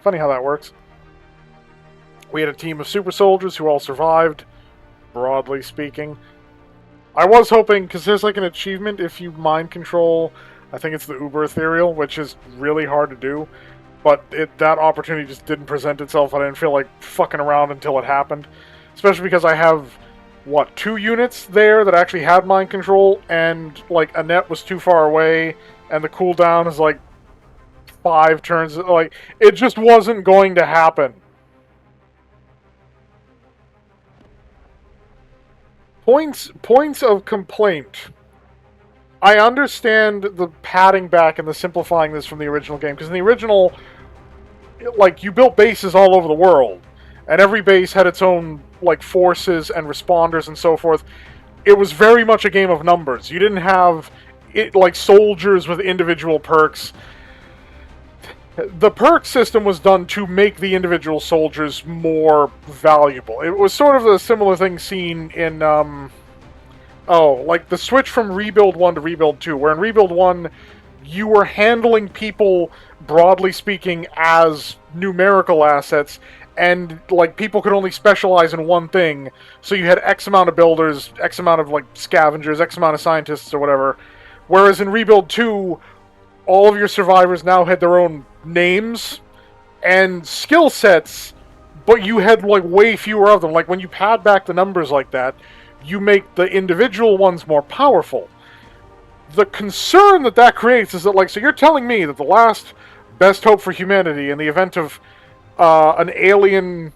Funny how that works. We had a team of super soldiers who all survived, broadly speaking. I was hoping, because there's like an achievement if you mind control, I think it's the Uber Ethereal, which is really hard to do. But that opportunity just didn't present itself. I didn't feel like fucking around until it happened. Especially because I have, what, 2 units there that actually had mind control, and, like, Annette was too far away, and the cooldown is, like, 5 turns. Like, it just wasn't going to happen. Points of complaint. I understand the padding back and the simplifying this from the original game, because in the original, like, you built bases all over the world, and every base had its own, like, forces and responders and so forth. It was very much a game of numbers. You didn't have, like, soldiers with individual perks. The perk system was done to make the individual soldiers more valuable. It was sort of a similar thing seen in, like the switch from Rebuild 1 to Rebuild 2, where in Rebuild 1, you were handling people, broadly speaking, as numerical assets, and, like, people could only specialize in one thing. So you had X amount of builders, X amount of, like, scavengers, X amount of scientists, or whatever. Whereas in Rebuild 2, all of your survivors now had their own names and skill sets, but you had, like, way fewer of them. Like, when you pad back the numbers like that, you make the individual ones more powerful. The concern that that creates is that, like, so you're telling me that the last best hope for humanity in the event of an alien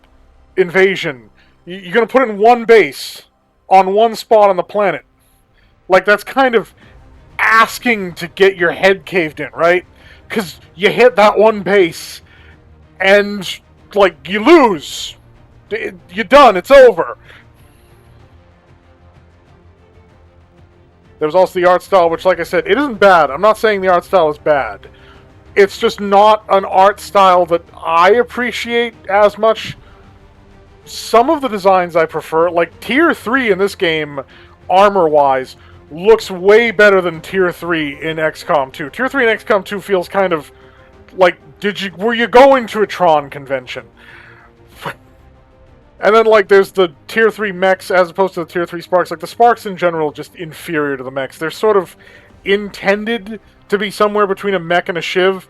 invasion, you're going to put in one base on one spot on the planet. Like, that's kind of asking to get your head caved in, right? Because you hit that one base, and, like, you lose. You're done. It's over. There was also the art style, which, like I said, it isn't bad. I'm not saying the art style is bad. It's just not an art style that I appreciate as much. Some of the designs I prefer, like Tier 3 in this game, armor-wise, looks way better than Tier 3 in XCOM 2. Tier 3 in XCOM 2 feels kind of like, were you going to a Tron convention? And then, like, there's the Tier 3 mechs as opposed to the Tier 3 Sparks. Like, the Sparks in general are just inferior to the mechs. They're sort of intended to be somewhere between a mech and a Shiv.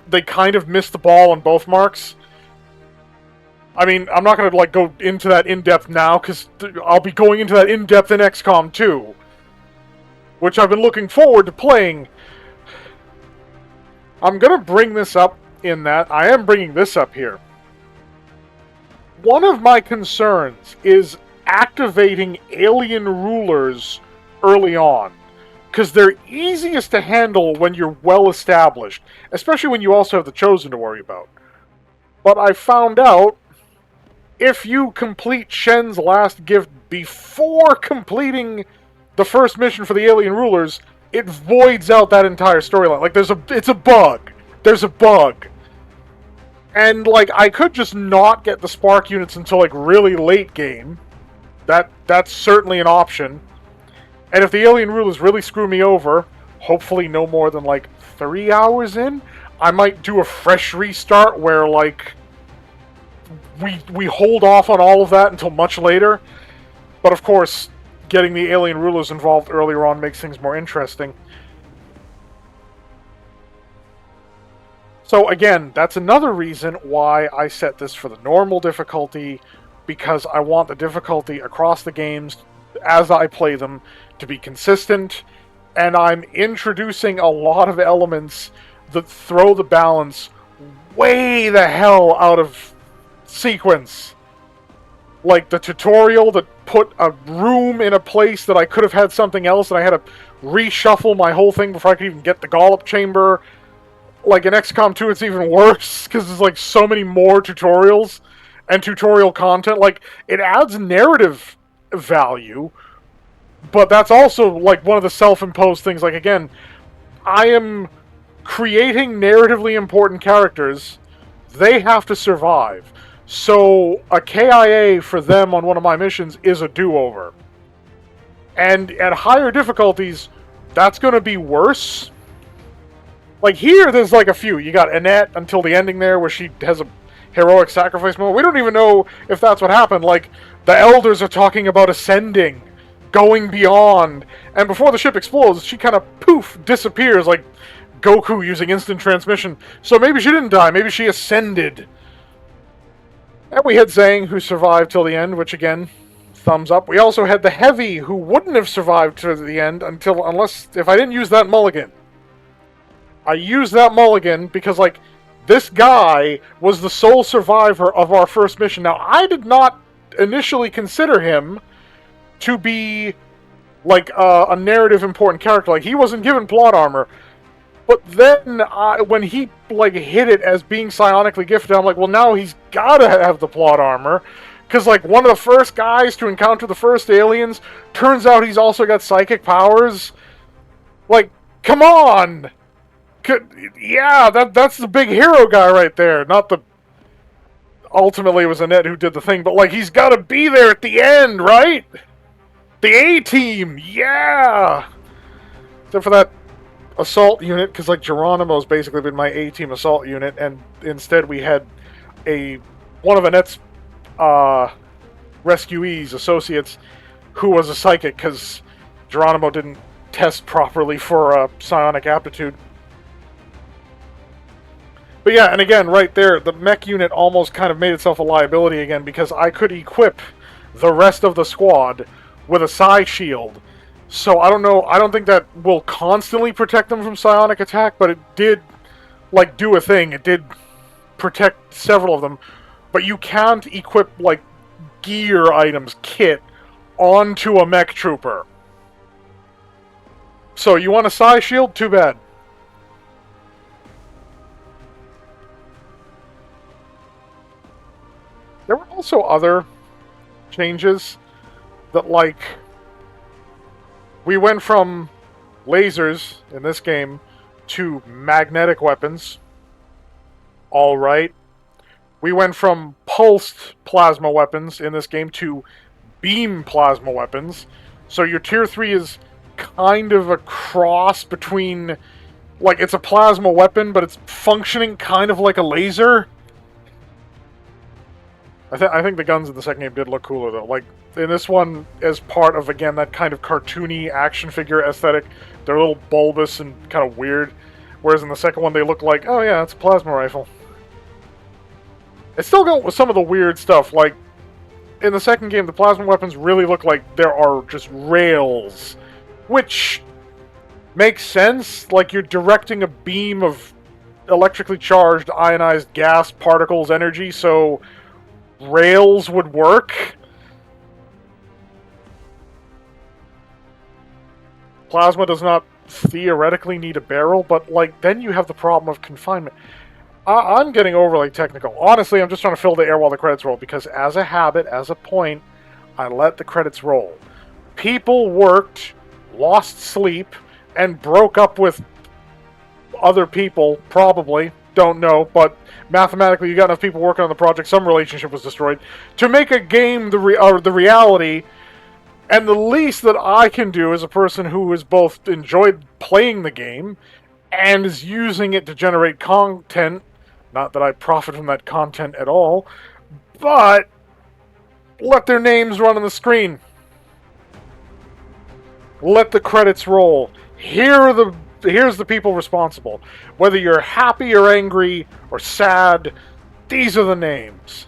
They kind of missed the ball on both marks. I mean, I'm not going to, like, go into that in-depth now, because I'll be going into that in-depth in XCOM 2. Which I've been looking forward to playing. I'm going to bring this up in that. I am bringing this up here. One of my concerns is activating alien rulers early on, because they're easiest to handle when you're well established, especially when you also have the Chosen to worry about. But I found out, if you complete Shen's last gift before completing the first mission for the alien rulers, it voids out that entire storyline. Like, it's a bug. There's a bug. And, like, I could just not get the Spark units until, like, really late game. That's certainly an option. And if the alien rulers really screw me over, hopefully no more than, like, 3 hours in, I might do a fresh restart where, like, we hold off on all of that until much later. But, of course, getting the alien rulers involved earlier on makes things more interesting. So again, that's another reason why I set this for the normal difficulty, because I want the difficulty across the games as I play them to be consistent, and I'm introducing a lot of elements that throw the balance way the hell out of sequence. Like the tutorial that put a room in a place that I could have had something else, and I had to reshuffle my whole thing before I could even get the Gollop Chamber. Like, in XCOM 2, it's even worse, because there's, like, so many more tutorials and tutorial content. Like, it adds narrative value, but that's also, like, one of the self-imposed things. Like, again, I am creating narratively important characters. They have to survive. So, a KIA for them on one of my missions is a do-over. And at higher difficulties, that's going to be worse. Like, here, there's, like, a few. You got Annette until the ending there, where she has a heroic sacrifice moment. We don't even know if that's what happened. Like, the elders are talking about ascending, going beyond, and before the ship explodes, she kind of, poof, disappears, like Goku using instant transmission. So maybe she didn't die. Maybe she ascended. And we had Zhang, who survived till the end, which, again, thumbs up. We also had the Heavy, who wouldn't have survived to the end if I didn't use that mulligan. I used that mulligan because, like, this guy was the sole survivor of our first mission. Now, I did not initially consider him to be, like, a narrative important character. Like, he wasn't given plot armor. But then, when he, like, hit it as being psionically gifted, I'm like, well, now he's gotta have the plot armor. Because, like, one of the first guys to encounter the first aliens, turns out he's also got psychic powers. Like, come on! Yeah, that's the big hero guy right there. Not the... Ultimately, it was Annette who did the thing, but, like, he's gotta be there at the end, right? The A-Team, yeah! Except for that assault unit, because like Geronimo's basically been my A-team assault unit, and instead we had one of Annette's rescuees, associates, who was a psychic, because Geronimo didn't test properly for psionic aptitude. But yeah, and again, right there, the mech unit almost kind of made itself a liability again, because I could equip the rest of the squad with a psi shield. So I don't know, I don't think that will constantly protect them from psionic attack, but it did, like, do a thing. It did protect several of them. But you can't equip, like, gear items, kit, onto a mech trooper. So you want a psi shield? Too bad. There were also other changes that, like, we went from lasers in this game to magnetic weapons. All right. We went from pulsed plasma weapons in this game to beam plasma weapons. So your tier 3 is kind of a cross between, like, it's a plasma weapon, but it's functioning kind of like a laser. I think the guns in the second game did look cooler, though. Like, in this one, as part of, again, that kind of cartoony action figure aesthetic, they're a little bulbous and kind of weird. Whereas in the second one, they look like, oh yeah, it's a plasma rifle. It's still got some of the weird stuff. Like, in the second game, the plasma weapons really look like there are just rails. Which makes sense. Like, you're directing a beam of electrically charged ionized gas particles energy, so rails would work. Plasma does not theoretically need a barrel, but, like, then you have the problem of confinement. I'm getting overly technical. Honestly, I'm just trying to fill the air while the credits roll, because as a habit, as a point, I let the credits roll. People worked, lost sleep, and broke up with other people, probably. Don't know, but mathematically, you got enough people working on the project, some relationship was destroyed, to make a game the reality. And the least that I can do as a person who has both enjoyed playing the game and is using it to generate content, not that I profit from that content at all, but let their names run on the screen. Let the credits roll. Here's the people responsible. Whether you're happy or angry or sad, these are the names.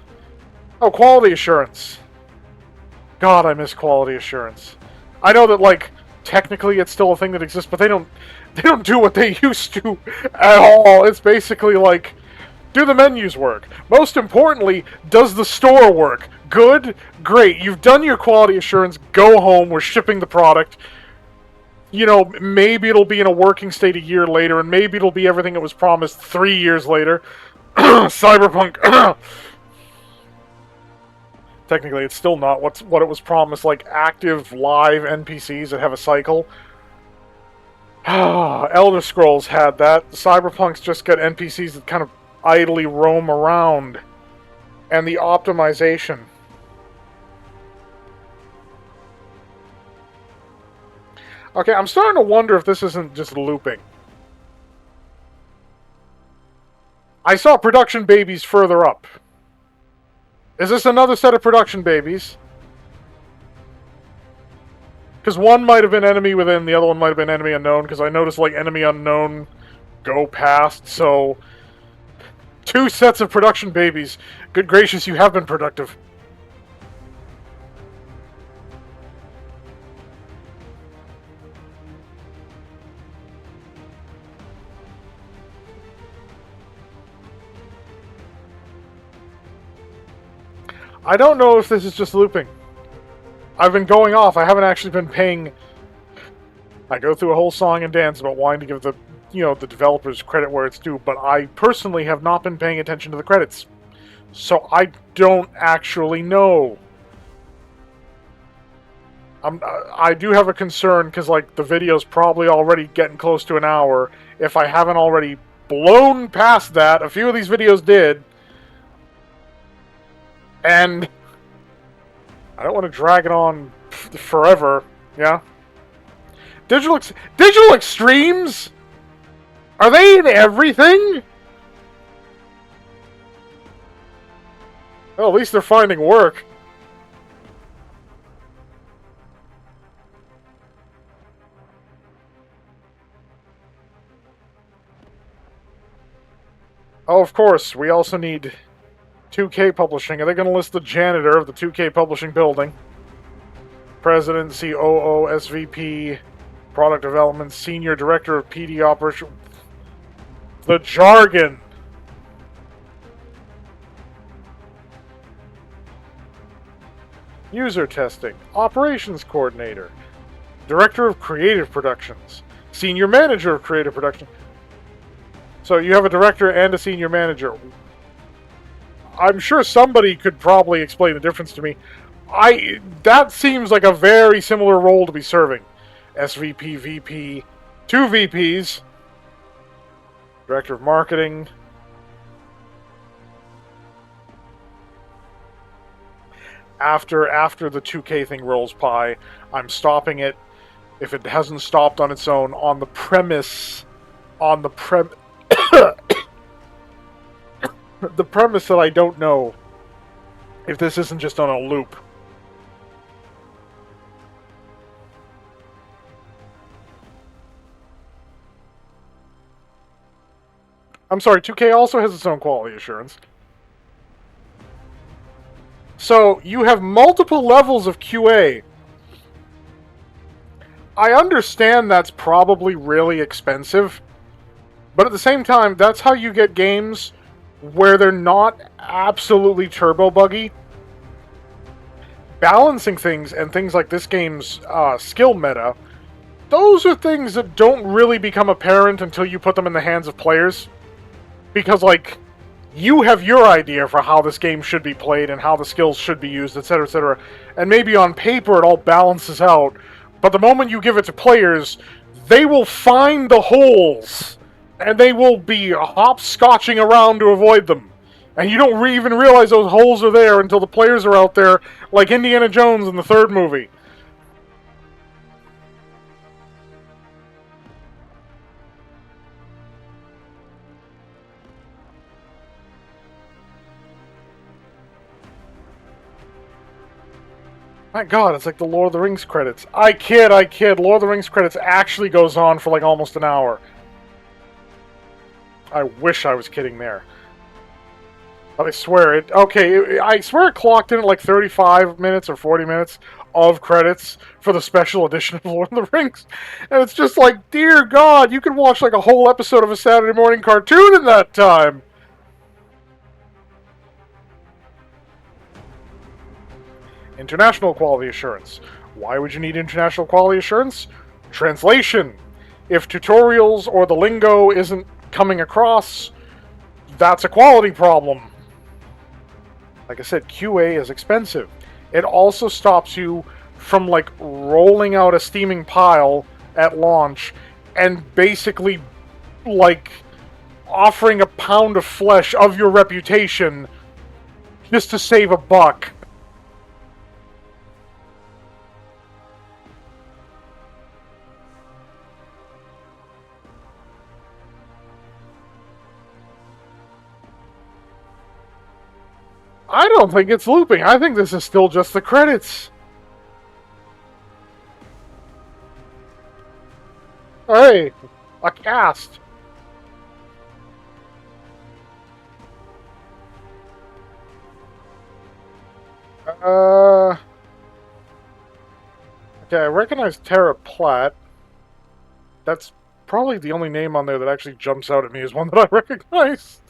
Oh, quality assurance. God, I miss quality assurance. I know that, like, technically it's still a thing that exists, but they don't do what they used to at all. It's basically like, do the menus work? Most importantly, does the store work? Good? Great. You've done your quality assurance. Go home. We're shipping the product. You know, maybe it'll be in a working state a year later, and maybe it'll be everything it was promised 3 years later. Cyberpunk. Technically, it's still not what it was promised, like active live NPCs that have a cycle. Elder Scrolls had that. Cyberpunk's just got NPCs that kind of idly roam around. And the optimization. Okay, I'm starting to wonder if this isn't just looping. I saw production babies further up. Is this another set of production babies? Because one might have been enemy within, the other one might have been enemy unknown, because I noticed, like, enemy unknown go past, so... 2 sets of production babies. Good gracious, you have been productive. I don't know if this is just looping. I've been going off. I haven't actually been paying... I go through a whole song and dance about wanting to give the, you know, the developers credit where it's due, but I personally have not been paying attention to the credits. So I don't actually know. I do have a concern, because, like, the video's probably already getting close to an hour. If I haven't already blown past that, a few of these videos did. And I don't want to drag it on forever, yeah? Digital Extremes? Are they in everything? Well, at least they're finding work. Oh, of course, we also need 2K Publishing. Are they going to list the janitor of the 2K Publishing building? President, COO, SVP, Product Development, Senior Director of PD Operation. The jargon! User Testing, Operations Coordinator, Director of Creative Productions, Senior Manager of Creative Production. So you have a director and a senior manager. I'm sure somebody could probably explain the difference to me. That seems like a very similar role to be serving. SVP, VP, 2 VPs, Director of Marketing. After the 2K thing rolls by, I'm stopping it if it hasn't stopped on its own on the premise the premise that I don't know if this isn't just on a loop. I'm sorry, 2K also has its own quality assurance. So, you have multiple levels of QA. I understand that's probably really expensive, but at the same time, that's how you get games where they're not absolutely turbo buggy. Balancing things and things like this game's skill meta, those are things that don't really become apparent until you put them in the hands of players. Because, like, you have your idea for how this game should be played and how the skills should be used, etc., etc. And maybe on paper it all balances out, but the moment you give it to players, they will find the holes, and they will be hopscotching around to avoid them. And you don't even realize those holes are there until the players are out there, like Indiana Jones in the 3rd movie. My god, it's like the Lord of the Rings credits. I kid. Lord of the Rings credits actually goes on for like almost an hour. I wish I was kidding there. But I swear it... Okay, I swear it clocked in at like 35 minutes or 40 minutes of credits for the special edition of Lord of the Rings. And it's just like, dear god, you could watch like a whole episode of a Saturday morning cartoon in that time! International quality assurance. Why would you need international quality assurance? Translation. If tutorials or the lingo isn't coming across, that's a quality problem. Like I said, QA is expensive. It also stops you from, like, rolling out a steaming pile at launch and basically, like, offering a pound of flesh of your reputation just to save a buck. I don't think it's looping. I think this is still just the credits. Hey, a cast. Okay, I recognize Tara Platt. That's probably the only name on there that actually jumps out at me as one that I recognize.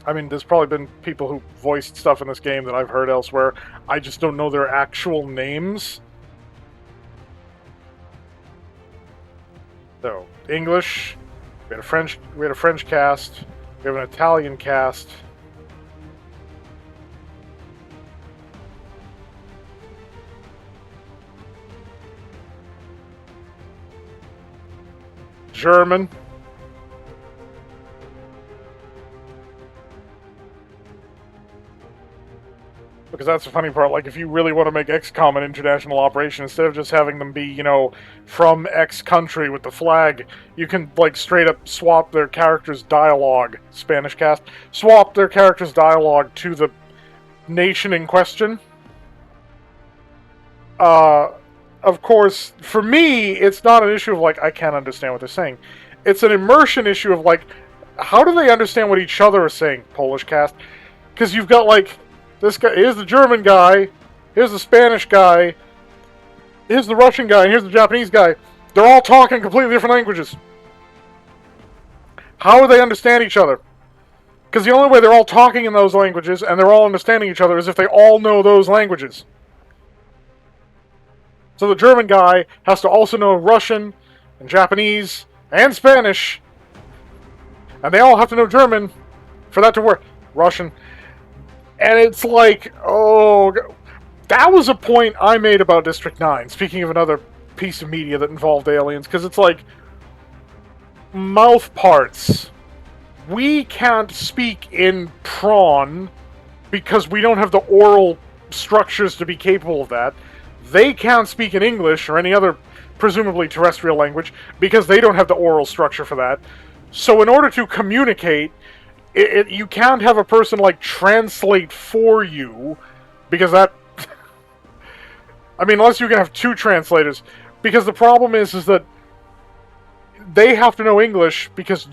I mean, there's probably been people who voiced stuff in this game that I've heard elsewhere. I just don't know their actual names. So, English. We had a French cast. We have an Italian cast. German. Because that's the funny part. Like, if you really want to make XCOM an international operation, instead of just having them be, from X country with the flag, you can, like, straight up swap their characters' dialogue, Spanish cast, swap their characters' dialogue to the nation in question. Of course, for me, it's not an issue of, like, I can't understand what they're saying. It's an immersion issue of, like, how do they understand what each other is saying, Polish cast? Because you've got, like, this guy, here's the German guy, here's the Spanish guy, here's the Russian guy, and here's the Japanese guy. They're all talking completely different languages. How do they understand each other? Because the only way they're all talking in those languages and they're all understanding each other is if they all know those languages. So the German guy has to also know Russian and Japanese and Spanish. And they all have to know German for that to work. Russian. And it's like, oh, that was a point I made about District 9, speaking of another piece of media that involved aliens, because it's like, mouth parts. We can't speak in prawn because we don't have the oral structures to be capable of that. They can't speak in English or any other presumably terrestrial language because they don't have the oral structure for that. So in order to communicate, you can't have a person, like, translate for you, because that... I mean, unless you can have two translators. Because the problem is that they have to know English, because...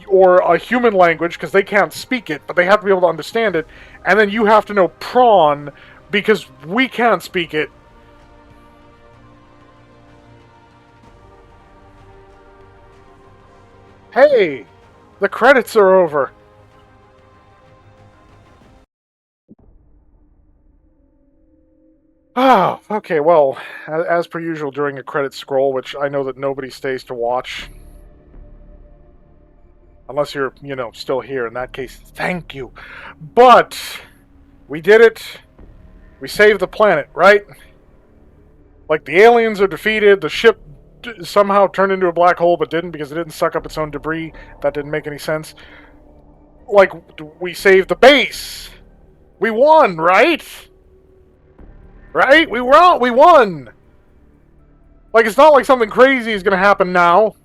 or a human language, because they can't speak it, but they have to be able to understand it. And then you have to know prawn, because we can't speak it. Hey! The credits are over. Oh, okay, well, as per usual during a credit scroll, which I know that nobody stays to watch. Unless you're, still here. In that case, thank you. But, we did it. We saved the planet, right? Like, the aliens are defeated, the ship somehow turned into a black hole, but didn't because it didn't suck up its own debris. That didn't make any sense. Like, we saved the base. We won, right? Right? We won! Like, it's not like something crazy is gonna happen now.